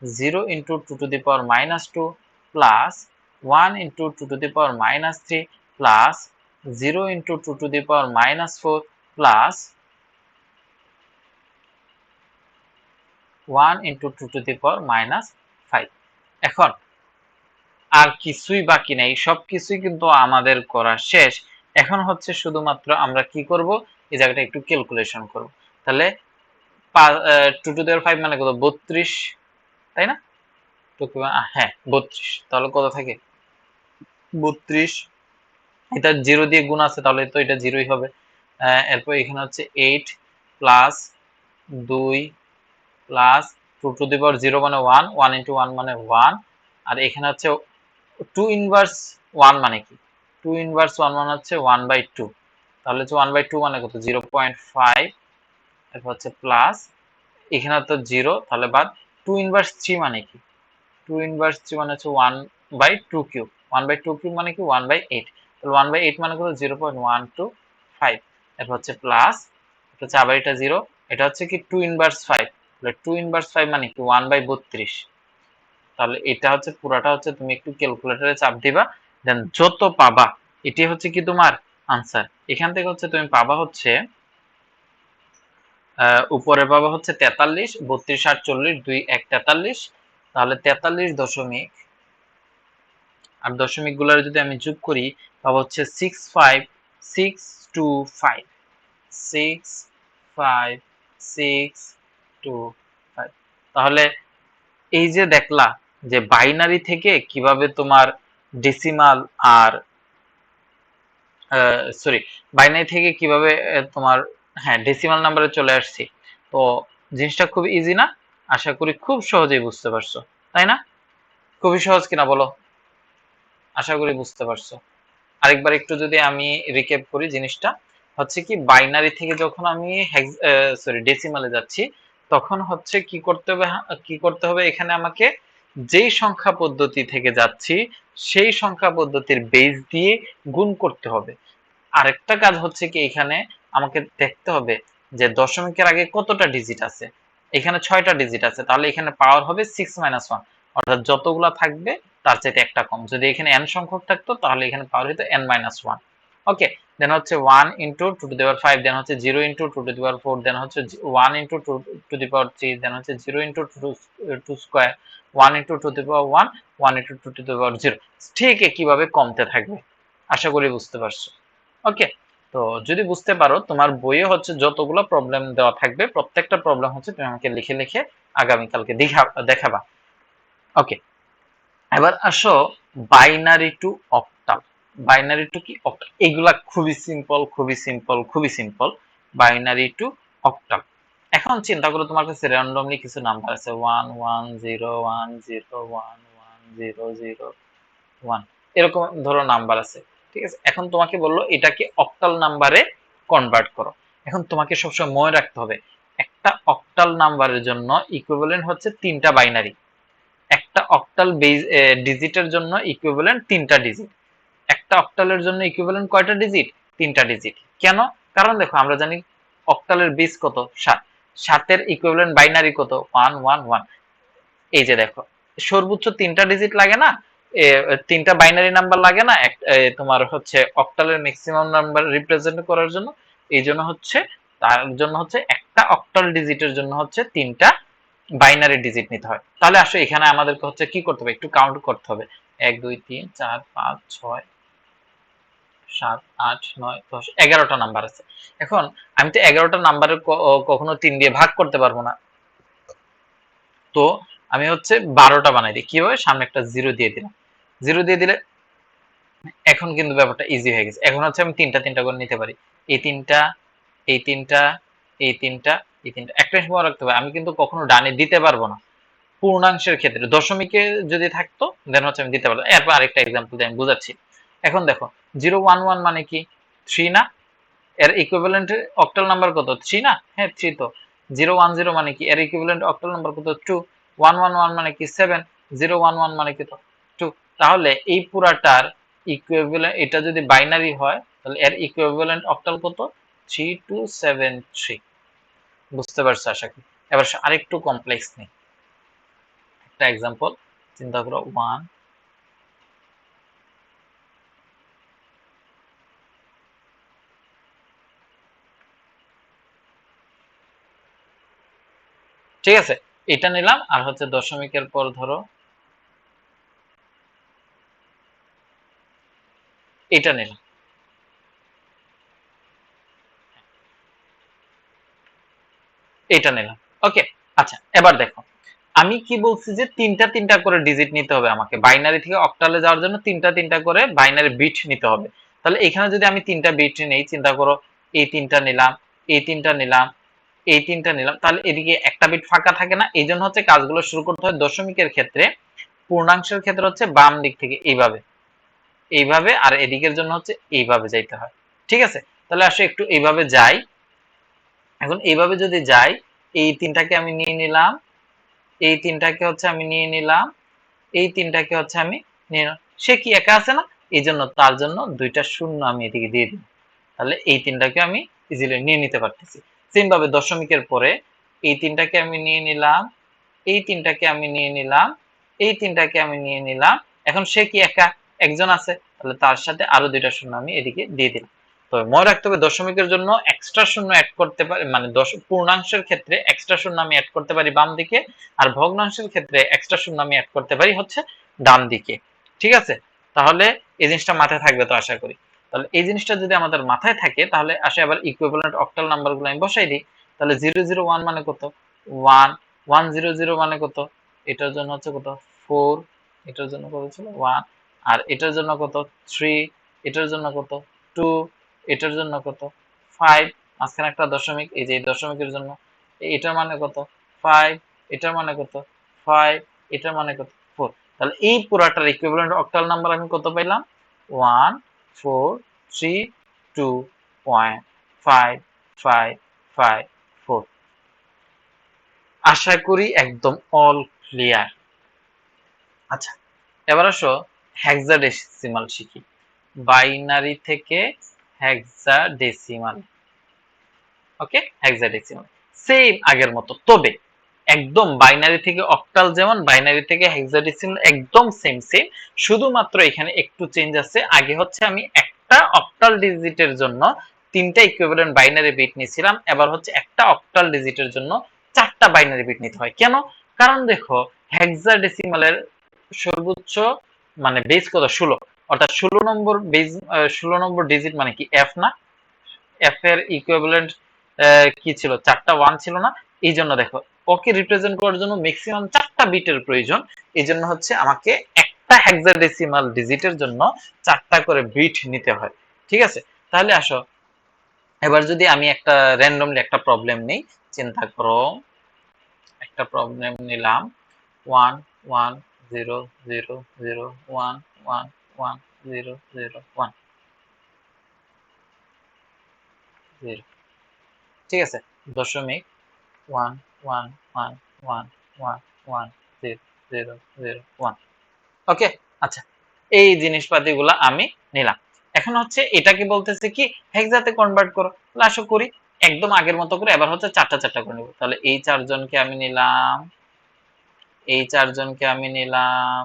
0 into 2 to the power -2 plus 1 into 2 to the power -3 plus 0 into 2 to the power -4 plus 1 into 2 to the power -5। এখন আর কিছুই বাকি নেই, সবকিছুই কিন্তু আমাদের করা শেষ। এখন হচ্ছে শুধুমাত্র আমরা কি করব? এই জায়গাটা একটু ক্যালকুলেশন করব। তাহলে টু টু দেওয়ার 5 মানে কত 32, তাই না? হ্যাঁ 32, তাহলে কত থাকে 32, এটা 0 দিয়ে গুণ আছে তাহলে তো এটা 0ই হবে। এরপর এখানে হচ্ছে 8 plus 2 plus 2 to the power 0 মানে 1, 1 ইনটু 1 মানে 1, আর এখানে হচ্ছে 2 ইনভার্স 1 মানে কি 2 ইনভার্স 1 মানে হচ্ছে 1/2, তাহলে হচ্ছে 1/2 মানে কত 0.5, এরপর হচ্ছে প্লাস এখানে তো 0 তাহলে বাদ 2 ইনভার্স 3 মানে কি 2 ইনভার্স 3 মানে হচ্ছে 1/2 কিউব, 1/2 কিউব মানে কি 1/8, তাহলে 1/8 মানে কত 0.125, এরপর হচ্ছে প্লাস এটা হচ্ছে আবার এটা 0, এটা হচ্ছে কি 2 ইনভার্স 5, তাহলে 2 ইনভার্স 5 মানে কি 1/32, তাহলে এটা হচ্ছে পুরাটা হচ্ছে তুমি একটু ক্যালকুলেটরে চাপ দিবা, দেন যত পাবা এটি হচ্ছে কি তোমার আনসার। এখান থেকে হচ্ছে তুমি পাবা হচ্ছে উপরে পাবা হচ্ছে 43, 32 আর 40, 2 1 43, তাহলে 43 দশমিক আর দশমিক গুলার যদি আমি যোগ করি পাবো হচ্ছে 65625, 65625। তাহলে এই যে দেখলা যে বাইনারি থেকে কিভাবে তোমার ডেসিমাল আর সরি বাইনারি থেকে কিভাবে তোমার হ্যাঁ ডেসিমাল নাম্বারে চলে আসছি, তো জিনিসটা খুব ইজি না? আশা করি খুব সহজেই বুঝতে পারছো, তাই না? খুবই সহজ কিনা বলো? আশা করি বুঝতে পারছো। আরেকবার একটু যদি আমি রিক্যাপ করি জিনিসটা, হচ্ছে কি বাইনারি থেকে যখন আমি ডেসিমালে যাচ্ছি তখন হচ্ছে কি করতে হবে এখানে আমাকে যেই সংখ্যা পদ্ধতি থেকে যাচ্ছি সেই সংখ্যা পদ্ধতির বেস দিয়ে গুণ করতে হবে। আরেকটা কাজ হচ্ছে কি এখানে আমাকে দেখতে হবে যে দশমিকের আগে কতটা ডিজিট আছে, এখানে 6টা ডিজিট আছে, তাহলে এখানে পাওয়ার হবে 6 - 1, অর্থাৎ যতগুলা থাকবে তার চাইতে একটা কম। যদি এখানে n সংখ্যক থাকতো তাহলে এখানে পাওয়ার হতো n-1। ওকে, দেন হচ্ছে 1 ইন্টু 2 টু দি পাওয়ার 5, দেন হচ্ছে 0 ইন্টু 2 টু দি পাওয়ার 4, দেন হচ্ছে 1 into 2 to the power 3, then হচ্ছে 0 into 2 square, 1 into 2 to the power 1, 1 into 2 to the power 0। ঠিক কিভাবে কমতে থাকবে, আশা করি বুঝতে পারছো। ওকে, তো যদি বুঝতে পারো তোমার বইয়ে হচ্ছে যতগুলো প্রবলেম দেওয়া থাকবে প্রত্যেকটা প্রবলেম হচ্ছে তুমি আমাকে লিখে লিখে আগামীকালকে দেখাবা। ওকে, এবার আসো binary two octal. Binary two কি অক্টাল, এগুলা খুবই সিম্পল খুবই সিম্পল খুবই সিম্পল। বাইনারি টু অক্টাল, এখন চিন্তা করো তোমার কাছে র্যান্ডমলি কিছু নাম্বার আছে 1 1 0 1 0 1 0 0 1, এরকম ধরো নাম্বার আছে, ঠিক আছে? এখন তোমাকে বললো এটাকে অক্টাল নাম্বারে কনভার্ট করো। এখন তোমাকে সবসময় মনে রাখতে হবে একটা অক্টাল নাম্বারের জন্য ইকুইভ্যালেন্ট হচ্ছে 3টা বাইনারি, একটা অক্টাল ডিজিটের জন্য ইকুইভ্যালেন্ট 3টা ডিজিট, একটা অক্টালের জন্য ইকুইভ্যালেন্ট কয়টা ডিজিট 3টা ডিজিট। কেন? কারণ দেখো আমরা জানি অক্টালের বেস কত 7, 7-এর ইকুইভ্যালেন্ট বাইনারি কত 1 1 1। এই যে দেখো সর্বোচ্চ 3টা ডিজিট লাগে না, 3টা বাইনারি নাম্বার লাগে না তোমার হচ্ছে অক্টালের ম্যাক্সিমাম নাম্বার রিপ্রেজেন্ট করার জন্য, এই জন্য হচ্ছে তার জন্য হচ্ছে একটা অক্টাল ডিজিটের জন্য হচ্ছে 3টা বাইনারি ডিজিট নিতে হয়। তাহলে আসলে এখানে আমাদেরকে হচ্ছে কি করতে হবে একটু কাউন্ট করতে হবে, 1 2 3 4 5 6 7 8 9 10 11টা নাম্বার আছে। এখন আমি তো 11টা নাম্বারের কখনো 3 দিয়ে ভাগ করতে পারবো না, তো আমি হচ্ছে 12টা বানাই দিই। কিভাবে? সামনে একটা জিরো দিয়ে দিলাম, জিরো দিয়ে দিলে এখন কিন্তু ব্যাপারটা ইজি হয়ে গেছে। এখন হচ্ছে আমি তিনটা তিনটা করে নিতে পারি, এই তিনটা এই তিনটা এই তিনটা এই তিনটা। একটা জিনিস মনে রাখতে হবে আমি কিন্তু কখনো ডানে দিতে পারবো না পূর্ণাংশের ক্ষেত্রে, দশমিকে যদি থাকতো দেন হচ্ছে আমি দিতে পারবো। এরপর আরেকটা এক্সাম্পল দিয়ে আমি বুঝাচ্ছি। এখন দেখো 0 1 1 মানে কি 3 না, এর ইকুইভ্যালেন্ট অক্টাল নাম্বার কত 3 না, হ্যাঁ 3। তো 0 1 0 মানে কি এর ইকুইভ্যালেন্ট অক্টাল নাম্বার কত 2, 1 1 1 মানে কি 7, 0 1 1 মানে কি তো 2। তাহলে এই পুরাটার ইকুইভ্যালেন্ট এটা যদি বাইনারি হয় তাহলে এর ইকুইভ্যালেন্ট অক্টাল কত 3273। বুঝতে পারছো আশা করি। এবার আরেকটু কমপ্লেক্স নেই, একটা এক্সাম্পল চিন্তা করো 1, ঠিক আছে? এটা নিলাম আর হচ্ছে দশমিকের পর ধরো এটা নিলাম, এটা নিলাম, ওকে, আচ্ছা এবার দেখো আমি কি বলছি যে তিনটা তিনটা করে ডিজিট নিতে হবে, আমাকে বাইনারি থেকে অক্টালে যাওয়ার জন্য তিনটা তিনটা করে বাইনারি বিট নিতে হবে। তাহলে এখানে যদি আমি তিনটা বিট নেই, চিন্তা করো এই তিনটা নিলাম, এই তিনটা নিলাম, এই তিনটা নিলাম, তাহলে এদিকে একটা বিট ফাঁকা থাকে না। এই জন্য হচ্ছে কাজগুলো শুরু করতে হয় দশমিকের ক্ষেত্রে, পূর্ণাংশের ক্ষেত্রে হচ্ছে বাম দিক থেকে এইভাবে এইভাবে, আর এদিকের জন্য হচ্ছে এইভাবে যাইতে হয়। ঠিক আছে, তাহলে আসলে একটু এইভাবে যাই। এখন এইভাবে যদি যাই, এই তিনটাকে আমি নিয়ে নিলাম, এই তিনটাকে হচ্ছে আমি নিয়ে নিলাম, এই তিনটাকে হচ্ছে আমি নিয়ে নিলাম। সে কি একা আছে না, এই জন্য তার জন্য দুইটা শূন্য আমি এদিকে দিয়ে দিই। তাহলে এই তিনটাকে আমি ইজিলি নিয়ে নিতে পারতেছি। সেম ভাবে দশমিকের পরে এই তিনটাকে আমি নিয়ে নিলাম, এই তিনটাকে আমি নিয়ে নিলাম, এই তিনটাকে আমি নিয়ে নিলাম। এখন সে কি একা, একজন আছে, তাহলে তার সাথে আরো দুইটা শূন্য আমি এদিকে দিয়ে দিলাম। তো মনে রাখতে হবে দশমিকের জন্য এক্সট্রা শূন্য অ্যাড করতে পারি, মানে পূর্ণাংশের ক্ষেত্রে এক্সট্রা শূন্য আমি অ্যাড করতে পারি বাম দিকে, আর ভগ্নাংশের ক্ষেত্রে এক্সট্রা শূন্য আমি অ্যাড করতে পারি হচ্ছে ডান দিকে। ঠিক আছে, তাহলে এই জিনিসটা মাথায় থাকবে তো আশা করি। তাহলে এই জিনিসটা যদি আমাদের মাথায় থাকে, তাহলে আসে আবার ইকুইভ্যালেন্ট অক্টাল নাম্বারগুলো আমি বসাই দিই। তাহলে 001 মানে কত, 1, 100 মানে কত, এটার জন্য হচ্ছে কত 4, এটার জন্য কত ছিল 1, আর এটার জন্য কত 3, এটার জন্য কত 2, এটার জন্য কত 5, মাঝখানে একটা দশমিক, এই যে এই দশমিকের জন্য এটার মানে কত 5, এটার মানে কত 5, এটার মানে কত 4। তাহলে এই পুরাটার ইকুইভ্যালেন্ট অক্টাল নাম্বার আমি কত পাইলাম, 1432.5554। আশা করি একদম অল ক্লিয়ার। আচ্ছা, এবার আসো হেক্সাডেসিমাল শিখি, বাইনারি থেকে হেক্সাডেসিমাল। ওকে, হেক্সাডেসিমাল সেম আগের মতো, তবে একদম বাইনারি থেকে অক্টাল যেমন, বাইনারি থেকে হেক্সাডেসিমাল একদম সেম সেম, শুধুমাত্র এখানে একটু চেঞ্জ আছে। আগে হচ্ছে আমি একটা অক্টাল ডিজিটের জন্য তিনটা ইকুইভ্যালেন্ট বাইনারি বিট নিয়েছিলাম, এবার হচ্ছে একটা অক্টাল ডিজিটের জন্য চারটা বাইনারি বিট নিতে হয়। কেন? কারণ দেখো হেক্সাডেসিমালের সর্বোচ্চ মানে বেস কত 16, অর্থাৎ 16 নম্বর বেস, 16 নম্বর ডিজিট মানে কি এফ না, এফ এর ইকুইভ্যালেন্ট কি ছিল, চারটা ওয়ান ছিল না। এই জন্য দেখো ওকে রিপ্রেজেন্ট করার জন্য ম্যাক্সিমাম চারটা বিটের প্রয়োজন। এই জন্য হচ্ছে আমাকে একটা হেক্সাডেসিমাল ডিজিটের জন্য চারটা করে বিট নিতে হয়। ঠিক আছে, তাহলে আসো এবার যদি আমি একটা র্যান্ডমলি একটা প্রবলেম নেই, চিন্তা করো একটা প্রবলেম নিলাম 1 1 0 0 0 1 1 1 0 0 1 0। ঠিক আছে, দশমিক 1 1 1 1 1 0 0 0 1। ওকে, আচ্ছা এই জিনিসপাতিগুলো আমি নিলাম। এখন হচ্ছে এটাকে বলতেছে কি হেক্সাতে কনভার্ট করো, তাহলে আসো করি একদম আগের মতো করে। এবার হচ্ছে চারটা চারটা করে নিব। তাহলে এই চারজনকে আমি নিলাম, এই চারজনকে আমি নিলাম,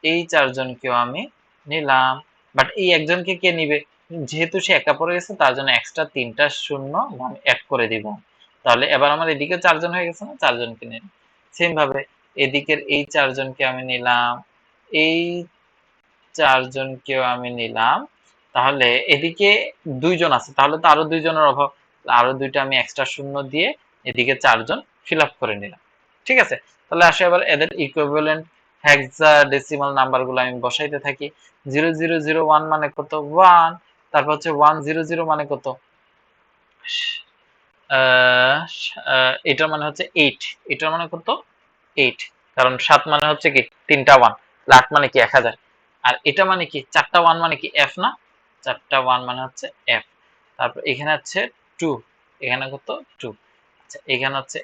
এই চারজনকেও আমি নিলাম। বাট এই একজনকে কে নিবে, যেহেতু সে একা পড়ে গেছে তার জন্য এক্সট্রা তিনটা শূন্য আমি অ্যাড করে দিব। তাহলে এবার আমার এদিকে চারজন হয়ে গেছে না, চারজনকে নিলাম। সেম ভাবে এদিকের এই চারজনকে আমি নিলাম, এই চারজনকেও আমি নিলাম। তাহলে এদিকে দুইজন আছে, তাহলে তো আরো দুইজনের অভাব, আরো দুইটা আমি এক্সট্রা শূন্য দিয়ে এদিকে চারজন ফিল আপ করে নিলাম। ঠিক আছে, তাহলে আসে এবার এদের ইকুইভ্যালেন্ট হেক্সাডেসিমাল নাম্বারগুলো আমি বসাইতে থাকি। 0001 মানে কত 1, তারপর হচ্ছে 100 মানে কত, এটার মানে হচ্ছে 8, এটার মানে কত 8, কারণ 7 মানে হচ্ছে কি তিনটা 1, 8 মানে কি 1000, আর এটা মানে কি চারটা 1 মানে কি এফ না, চারটা 1 মানে হচ্ছে এফ। তারপর এখানে হচ্ছে 2, এখানে কত 2। আচ্ছা এখানে হচ্ছে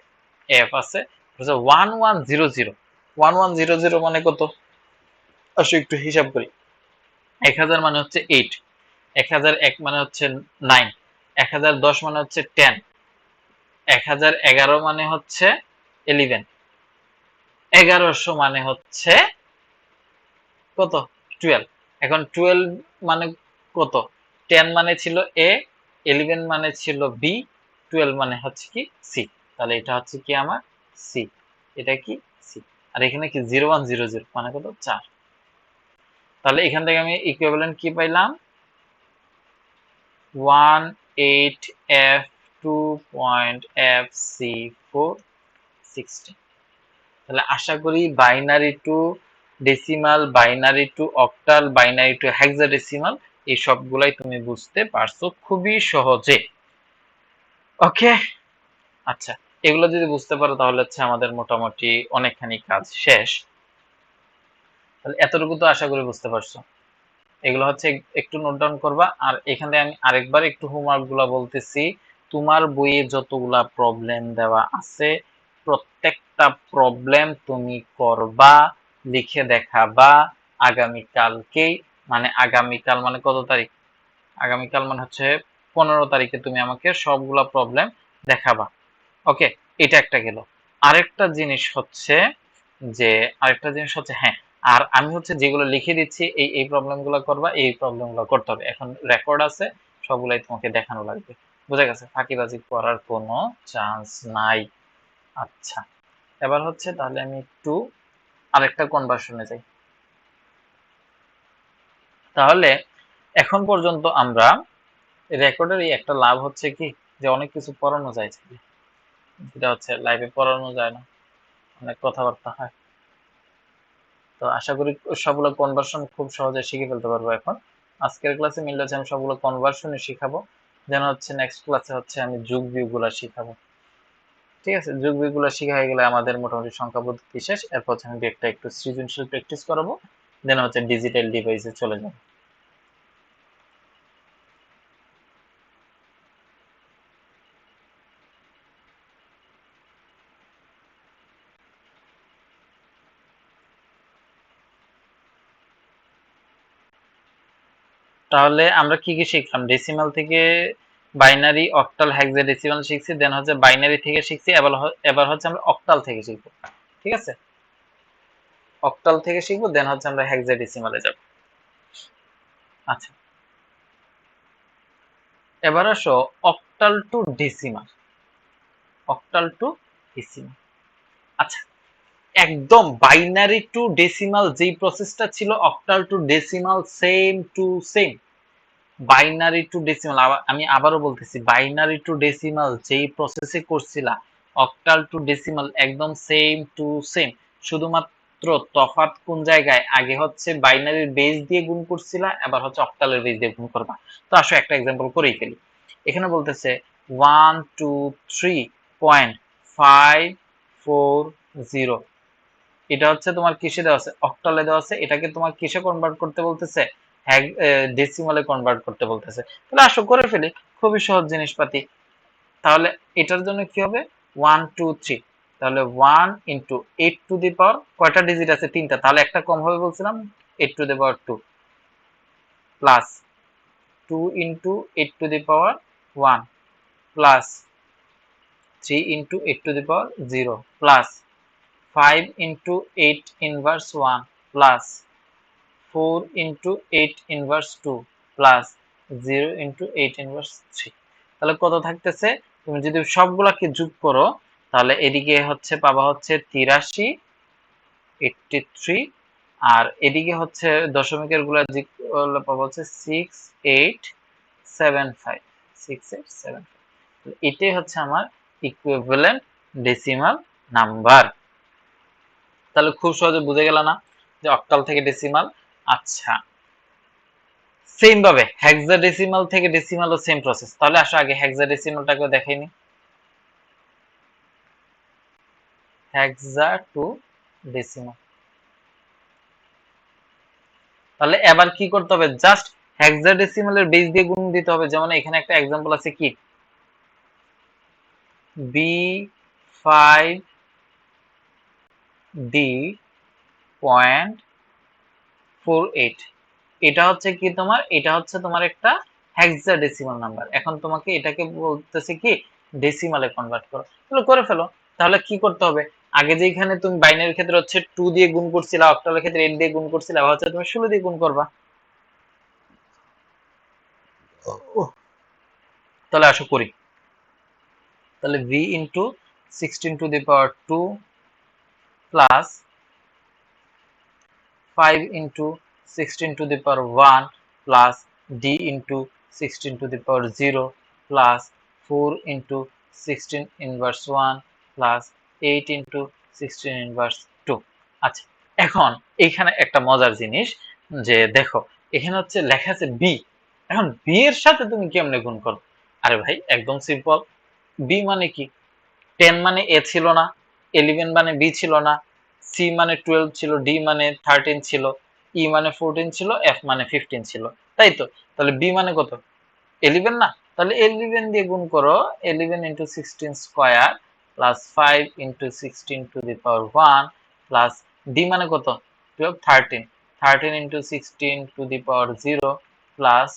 এফ আছে, হচ্ছে 1100, 1100 মানে কত, আসো একটু হিসাব করি। 1000 মানে হচ্ছে 8, 1001 মানে হচ্ছে 9, 1010 মানে হচ্ছে 10, 1011 মানে হচ্ছে 11, 1100 মানে হচ্ছে কত 12। এখন 12 মানে কত, 10 মানে ছিল এ, 11 মানে ছিল বি, 12 মানে হচ্ছে কি সি। তাহলে এটা হচ্ছে কি আমার সি, এটা কি সি। আর এখানে কি 0100 মানে কত 4। তাহলে এখান থেকে আমি ইকুইভ্যালেন্ট কি পাইলাম, 18F 2.FC460। তাহলে আশা করি binary to decimal, binary two octal, binary two hexadecimal এই সবগুলাই তুমি বুঝতে পারছো খুবই সহজে। ওকে, আচ্ছা, এগুলো যদি বুঝতে পারো তাহলে হচ্ছে আমাদের মোটামুটি অনেকখানি কাজ শেষ। তাহলে এতটুকু তো আশা করি বুঝতে পারছো। এগুলো হচ্ছে একটু নোট ডাউন করবা। আর এখানে আমি আরেকবার একটু হোমওয়ার্ক গুলা বলতেছি। তোমার বইয়ে যতগুলা প্রবলেম দেওয়া আছে প্রত্যেকটা প্রবলেম তুমি করবা, লিখে দেখাবা আগামীকালকেই। মানে আগামীকাল মানে কত তারিখ? আগামীকাল মানে হচ্ছে 15 তারিখে তুমি আমাকে সবগুলা প্রবলেম দেখাবা। ওকে, এটা একটা গেল। আরেকটা জিনিস হচ্ছে হ্যাঁ, আর আমি হচ্ছে যেগুলো লিখে দিচ্ছি এই প্রবলেমগুলো করবা, এই প্রবলেমগুলো করতে হবে। এখন রেকর্ড আছে, সবগুলাই তোমাকে দেখানো লাগবে। বুঝা গেছে? ফাঁকিবাজি করার কোনো চান্স নাই। আচ্ছা, এবার হচ্ছে তাহলে আমি একটু আরেকটা কনভার্সনে যাই। তাহলে এখন পর্যন্ত আমরা রেকর্ডের এই একটা লাভ হচ্ছে কি, যে অনেক কিছু পড়ানো যায়, যেটা হচ্ছে লাইভে পড়ানো যায় না, অনেক কথাবার্তা হয়। তো আশা করি সবগুলো কনভার্সন খুব সহজে শিখে ফেলতে পারবো। এখন আজকের ক্লাসে মিললে আমি সবগুলো কনভার্সনই শিখাবো, যেন হচ্ছে নেক্সট ক্লাসে হচ্ছে আমি যোগ বিয়োগগুলো শিখাবো। ঠিক আছে, যোগ বিয়োগগুলো শিখা হয়ে গেলে আমাদের মোটামুটি সংখ্যা পদ্ধতি শেষ। এরপর হচ্ছে আমি একটা একটু সৃজনশীল প্র্যাকটিস করাবো, দেন হচ্ছে ডিজিটাল ডিভাইসে চলে যাবো। তাহলে আমরা কি কি শিখলাম? ডেসিমাল থেকে বাইনারি, অক্টাল, হেক্সাডেসিমাল শিখছি, দেন হচ্ছে বাইনারি থেকে শিখছি, এবার হচ্ছে আমরা অক্টাল থেকে শিখবো। ঠিক আছে, অক্টাল থেকে শিখবো, দেন হচ্ছে আমরা হেক্সাডেসিমালে যাব। আচ্ছা, এবার আসো octal two decimal. Octal two decimal, আচ্ছা, একদম বাইনারি টু ডেসিমাল যেই প্রসেসটা ছিল, octal two decimal same to same. Binary to decimal, আমি আবারও বলতেছি, বাইনারি টু ডেসিমাল যেই প্রসেসে করছিলা, অক্টাল টু ডেসিমাল একদম সেম টু সেম। শুধুমাত্র তফাৎ কোন জায়গায়, আগে হচ্ছে বাইনারির বেস দিয়ে গুণ করছিলা, এবার হচ্ছে অক্টালের বেস দিয়ে গুণ করবা। তো আসো একটা এক্সাম্পল করেই ফেলি। এখানে বলতেছে 123.540, এটা হচ্ছে তোমার কিসে দেওয়া আছে? অক্টালে দেওয়া আছে। এটাকে তোমার কিসে কনভার্ট করতে বলতেছে? ডেসিমালে কনভার্ট করতে বলতেছে। তাহলে আসো করে ফেলি, খুবই সহজ জিনিসপাতি। তাহলে এটার জন্য কি হবে? 123, তাহলে 1 ইন্টু 8 টু দি পাওয়ার, কয়টা ডিজিট আছে? 3টা, তাহলে একটা কম হবে বলছিলাম, 8 two the power 2 plus 2 into 8 two the power 1 plus 3 into 8 two the power 0 plus 5 into 8 inverse 1 plus 4 into 8 inverse 2 plus 0 into 8 inverse 3। তাহলে কত থাকতেছে? তুমি যদি সবগুলাকে যোগ করো তাহলে এদিকে হচ্ছে পাবা হচ্ছে 83, 83, আর এদিকে হচ্ছে দশমিকের গুলা যোগ করলে পাবা হচ্ছে 6875, 6875। এটাই হচ্ছে আমার ইকুইভ্যালেন্ট ডেসিমাল নাম্বার। তাহলে খুব সহজে বুঝে গেল না যে অক্টাল থেকে ডেসিমাল। আচ্ছা, সেম ভাবে হেক্সাডেসিমাল থেকে ডেসিমালও সেম প্রসেস। তাহলে আসো আগে হেক্সাডেসিমালটাকে দেখাই নি। হেক্সা টু ডেসিমাল, তাহলে এবার কি করতে হবে? জাস্ট হেক্সাডেসিমালের বেস দিয়ে গুণ দিতে হবে। যেমন এখানে একটা एग्जांपल আছে কি, B5D.48, এটা হচ্ছে কি তোমার, এটা হচ্ছে তোমার একটা হেক্সাডেসিমাল নাম্বার। এখন তোমাকে এটাকে বলতেছে কি ডেসিমালে কনভার্ট করো। তাহলে করে ফেলো। তাহলে কি করতে হবে? আগে যেখানে তুমি বাইনারির ক্ষেত্রে হচ্ছে 2 দিয়ে গুণ করছিলা, অক্টালের ক্ষেত্রে 8 দিয়ে গুণ করছিলা, আবার হচ্ছে তুমি 16 দিয়ে গুণ করবা। তাহলে আসো করি। তাহলে v into 16 two the power 2 plus 5 into 16 to the power 1 plus d into 16 to the power 0 plus 4 into 16 inverse 1 plus 8 into 16 inverse 2। আচ্ছা, এখন এখানে একটা মজার জিনিস যে দেখো এখানে হচ্ছে লেখা আছে বি, এখন বি এর সাথে তুমি কেমনে গুণ করো? আরে ভাই একদম সিম্পল, বি মানে কি? 10 মানে এ ছিল না, 11 মানে বি ছিল না, সি মানে 12 ছিল, ডি মানে 13 ছিল, ই মানে 14 ছিল, এফ মানে 15 ছিল, তাই তো? তাহলে বি মানে কত? 11 না? তাহলে 11 দিয়ে গুণ করো, 11 into 16 square plus 5 into 16 to the power 1 plus D মানে কত? 12, 13, 13 into 16 to the power 0 plus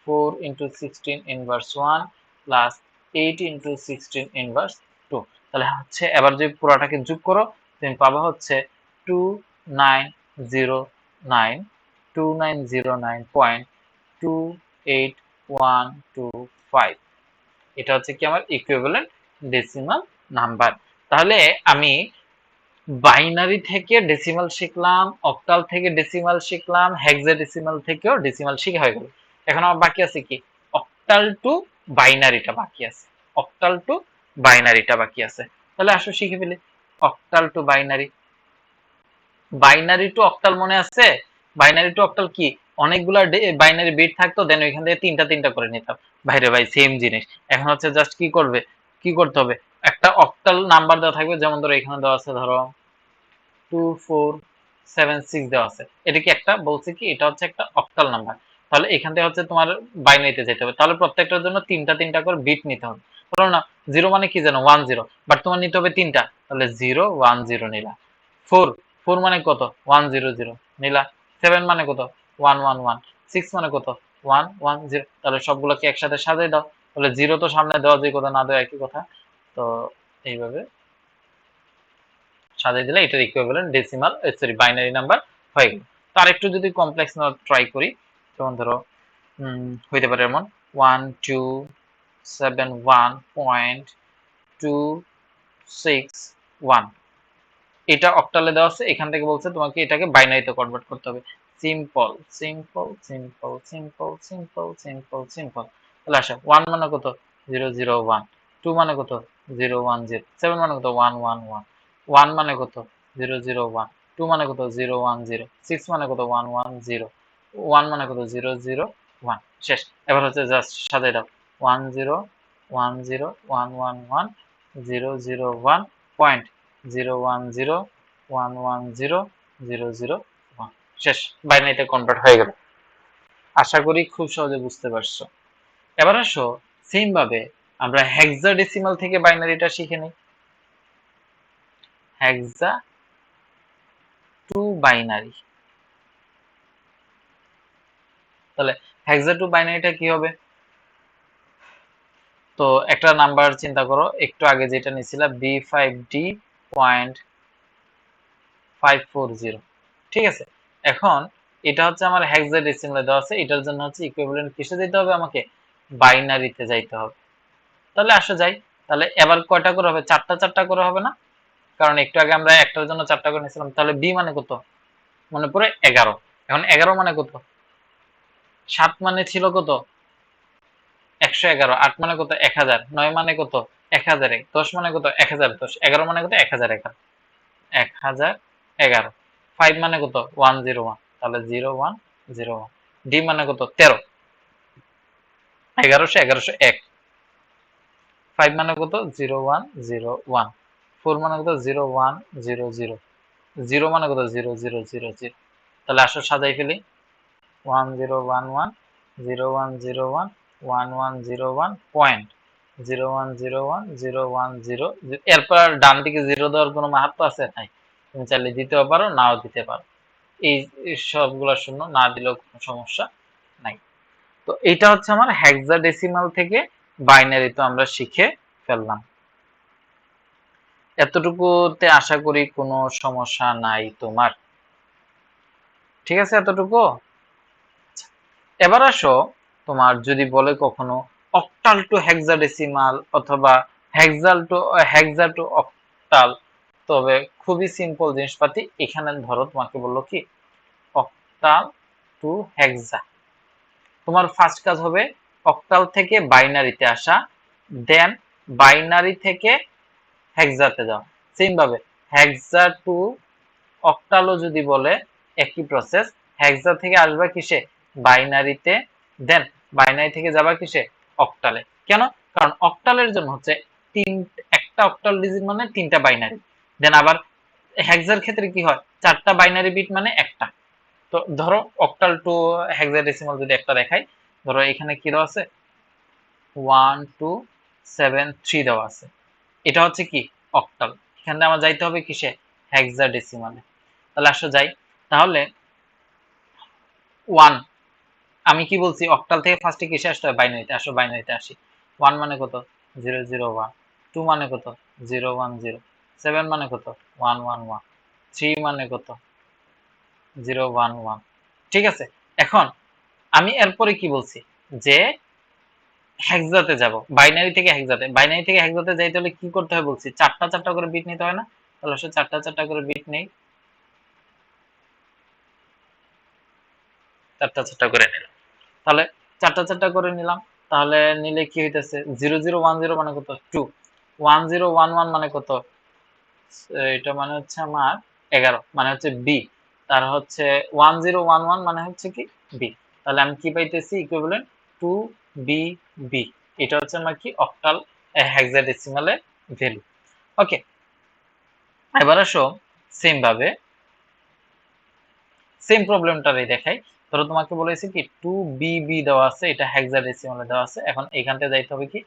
4 into 16 inverse 1 plus 8 into 16 inverse 2। তাহলে হচ্ছে এবার যদি পুরোটাকে যোগ করো তুমি পাবা হচ্ছে 2909 2909.28125। এটা হচ্ছে কি আমার ইকুইভ্যালেন্ট ডেসিমাল নাম্বার। তাহলে আমি বাইনারি থেকে ডেসিমাল শিখলাম, অক্টাল থেকে ডেসিমাল শিখলাম, হেক্সাডেসিমাল থেকেও ডেসিমাল শিখা হয়ে গেল। এখন আমার বাকি আছে কি? অক্টাল টু বাইনারিটা বাকি আছে। অক্টাল টু বাইনারিটা বাকি আছে। তাহলে আসো শিখে ফেলি। Octal two binary. Binary two octal মনে আছে? বাইনারি টু অক্টাল কি? অনেকগুলা বাইনারি বিট থাকতো, দেন ওইখান থেকে তিনটা তিনটা করে নিতাম। ভাইরে ভাই সেম জিনিস। এখন হচ্ছে জাস্ট কি করবে? কি করতে হবে? একটা অক্টাল নাম্বার দেওয়া থাকবে, যেমন ধরো এখানে দেওয়া আছে ধরো 2476 দেওয়া আছে। এটা কি একটা বলছে কি এটা হচ্ছে একটা অক্টাল নাম্বার। তাহলে এখান থেকে হচ্ছে তোমার বাইনারিতে যেতে হবে। তাহলে প্রত্যেকটার জন্য তিনটা তিনটা করে বিট নিতে হবে। ধরো না 0 মানে কি জানো? 10, বাট তোমার নিতে হবে তিনটা। তাহলে 010 নিলা। 4 4 মানে কত? 100 নিলা। 7 মানে কত? 111। 6 মানে কত? 110। তাহলে সবগুলোকে একসাথে সাজাই দাও। তাহলে 0 তো সামনে দেওয়া যায় কথা, না দেওয়া একই কথা। তো এইভাবে সাজিয়ে দিলে এটার equivalent decimal sorry binary number হয়ে গেল। তো আরেকটু যদি কমপ্লেক্স না ট্রাই করি, যেমন ধরো হইতে পারে এমন 1271.261। এটা অক্টালে দেওয়া আছে, এখান থেকে বলছে তোমাকে এটাকে বাইনারিতে কনভার্ট করতে হবে। Simple simple simple simple simple simple simple. তাহলে আসো 1 মানে কত? 001। 2 মানে কত? 010। 7 মানে কত? 111। 1 মানে কত? 001। 2 মানে কত? 010। 6 মানে কত? 110। 1 মানে কত? 001। শেষ। এবার হচ্ছে জাস্ট সাজাই দাও। 10 10 111 001 পয়েন্ট 010 110 001। শেষ। বাইনারিতে কনভার্ট হয়ে গেল। আশা করি খুব সহজে বুঝতে পারছো। এবার আসো সেম ভাবে আমরা হেক্সাডেসিমাল থেকে বাইনারিটা শিখে নিই। হেক্সা টু বাইনারি। তাহলে হেক্সা টু বাইনারিটা কি হবে? তো একটা নাম্বার চিন্তা করো, একটু আগে যেটা নিছিলা B5D.540, ঠিক আছে? এখন এটা হচ্ছে আমার হেক্সাডেসিমালে দেওয়া আছে, এটার জন্য হচ্ছে ইকুইভ্যালেন্ট কিসে দিতে হবে আমাকে? বাইনারিতে যাইতে হবে। তাহলে আসা যাই। তাহলে এবার কয়টা করে হবে? চারটা চারটা করে হবে না? কারণ একটু আগে আমরা একটার জন্য চারটা করে নিয়েছিলাম। তাহলে বি মানে কত? মনে পড়ে 11। এখন 11 মানে কত? 7 মানে ছিল কত? 111। 8 মানে কত? 1000। 9 মানে কত? 1001। 10 মানে কত? 1010। 11 মানে কত? 1011। 1011। 5 মানে কত? 101। তাহলে 0101। ডি মানে কত? 13। 1100 1101। 5 মানে কত? 0101। 4 মানে কত? 0100। 0 মানে কত? 0000। তাহলে আসো সাজাই ফেলি। 1011 0101 1101 পয়েন্ট 0101 010। এরপর আর ডান দিকে জিরো দেওয়ার কোনো মাহাত্ম্য আছে? নাই। তুমি চাইলে দিতেও পারো, নাও দিতে পারো। এই সবগুলা শূন্য, না দিলেও কোনো সমস্যা নাই। তো এটা হচ্ছে আমার হেক্সাডেসিমাল থেকে বাইনারি তো আমরা শিখে ফেললাম। এতটুকুতে আশা করি কোনো সমস্যা নাই তোমার। ঠিক আছে এতটুকু? এবার আসো, তোমার যদি বলে কখনো অক্টাল টু হেক্সাডেসিমাল অথবা হেক্সা টু অক্টাল, তবে খুবই সিম্পল জিনিসপাতি। এখানে ধরো তোমাকে বললো কি অক্টাল টু হেক্সা, তোমার ফার্স্ট কাজ হবে অক্টাল থেকে বাইনারিতে আসা, দেন বাইনারি থেকে হেক্সাতে যাও। সেম ভাবে হেক্সা টু অক্টালও যদি বলে একই প্রসেস, হেক্সা থেকে আসবা কিসে, বাইনারিতে, দেন বাইনারি থেকে যাবা কিসে, অক্টালে। কেন? কারণ অক্টালের জন্য হচ্ছে একটা অক্টাল ডিজিট মানে তিনটা বাইনারি, দেন আবার হেক্সার ক্ষেত্রে কি হয়, চারটা বাইনারি বিট মানে একটা। তো ধরো অক্টাল টু হেক্সাডেসিমাল যদি একটা দেখাই, ধরো এখানে কি দেওয়া আছে, 1273 দেওয়া আছে, এটা হচ্ছে কি অক্টাল। এখানে আমার যাইতে হবে কিসে, হেক্সাডেসিমালে। তাহলে আসো যাই। তাহলে 1, আমি কি বলছি অক্টাল থেকে ফার্স্টে কিসে আসতে হবে, বাইনারিতে। আসো বাইনারিতে আসি। 1 মানে কত, 001। 2 মানে কত, 010। 7 মানে কত, 111। 3 মানে কত, 011। ঠিক আছে। এখন আমি এরপরে কি বলছি, যে হেক্সাতে যাব, বাইনারি থেকে হেক্সাতে, বাইনারি থেকে হেক্সাতে যাইতে হলে কি করতে হয় বলছি, চারটা চারটা করে বিট নিতে হয় না। তাহলে আসলে চারটা চারটা করে বিট নেই, চারটা চারটা করে নিলাম। তাহলে চারটা চারটা করে নিলাম, তাহলে নিলে কি হইতেছে, 0010 মানে কত, 2। 1011 মানে কত, এটা মানে হচ্ছে আমার 11, মানে হচ্ছে বি। তার হচ্ছে 1011 মানে হচ্ছে কি বি। তাহলে আমি কি পাইতেছি, ইকুইভ্যালেন্ট 2 বি বি। এটা হচ্ছে আমার কি অক্টাল হেক্সাডেসিমালে ভ্যালু। ওকে, এবার আসো সেম ভাবে সেম প্রবলেমটারই দেখাই। ধরো তোমাকে বলেছি কি 2BB দেওয়া আছে, এটা হেক্সাডেসিমালে দেওয়া আছে। এখন এখান থেকে যাইতে হবে কি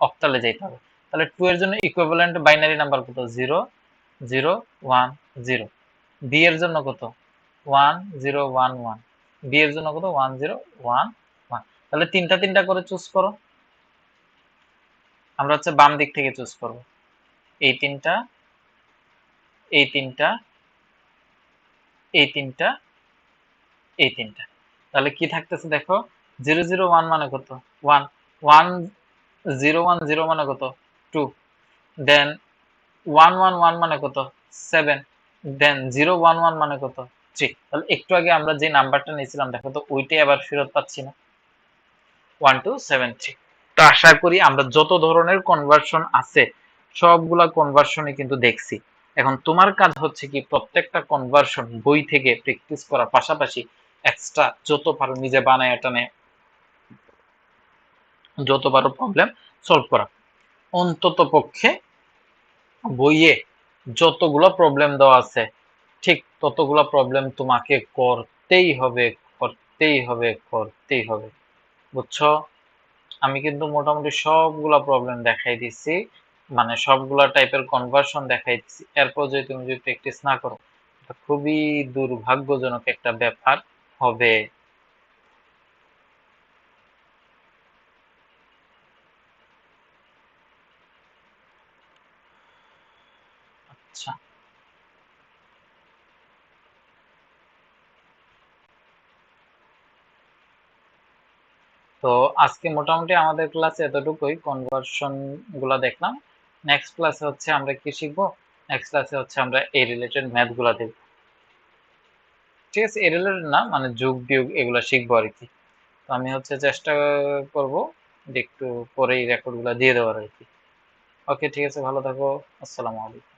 অক্টালে যাইতে হবে। তাহলে 2 এর জন্য ইকুইভ্যালেন্ট বাইনারি নাম্বার কত, 0 0 1 0। বি এর জন্য কত, 1 0 1 1। বি এর জন্য কত, 1 0 1 1। তাহলে তিনটা তিনটা করে চুজ করো। আমরা হচ্ছে বাম দিক থেকে চুজ করব। এই তিনটা, এই তিনটা, এই তিনটা, এই তিনটা। তাহলে কি থাকতেছে দেখো, 001 মানে কত, 1। 1010 মানে কত, 2। দেন 111 মানে কত, 7। দেন 011 মানে কত, 3। তাহলে একটু আগে আমরা যে নাম্বারটা নিয়েছিলাম দেখো তো, ওইটাই আবার ফেরত পাচ্ছি না, 1273। তো আশা করি আমরা যত ধরনের কনভার্সন আছে সবগুলা কনভার্সনই কিন্তু দেখছি। এখন তোমার কাজ হচ্ছে কি, প্রত্যেকটা কনভার্সন বই থেকে প্র্যাকটিস করার পাশাপাশি এক্সট্রা যত পারো নিজে বানায় টানে, যত পারো প্রবলেম সলভ করা। অন্তত পক্ষে বইয়ে যতগুলো প্রবলেম দেওয়া আছে ঠিক ততগুলো প্রবলেম তোমাকে করতেই হবে, করতেই হবে, করতেই হবে। বুঝছো? আমি কিন্তু মোটামুটি সবগুলা প্রবলেম দেখাই দিচ্ছি, মানে সবগুলা টাইপের কনভার্সন দেখাই দিচ্ছি। এরপর যদি তুমি যদি প্র্যাকটিস না করো, এটা খুবই দুর্ভাগ্যজনক একটা ব্যাপার হবে। আচ্ছা, তো আজকে মোটামুটি আমাদের ক্লাসে এতটুকুই, কনভার্সন গুলা দেখলাম। নেক্সট ক্লাসে হচ্ছে আমরা কি শিখবো, নেক্সট ক্লাসে হচ্ছে আমরা এই রিলেটেড ম্যাথ গুলা দেখবো। ঠিক আছে, এই রিলেটেড না মানে যোগ বিয়োগ এগুলা শিখবো আর কি। তো আমি হচ্ছে চেষ্টা করব যে একটু পরেই রেকর্ড গুলা দিয়ে দেওয়ার আর কি। ওকে, ঠিক আছে, ভালো থাকো। আসসালামু আলাইকুম।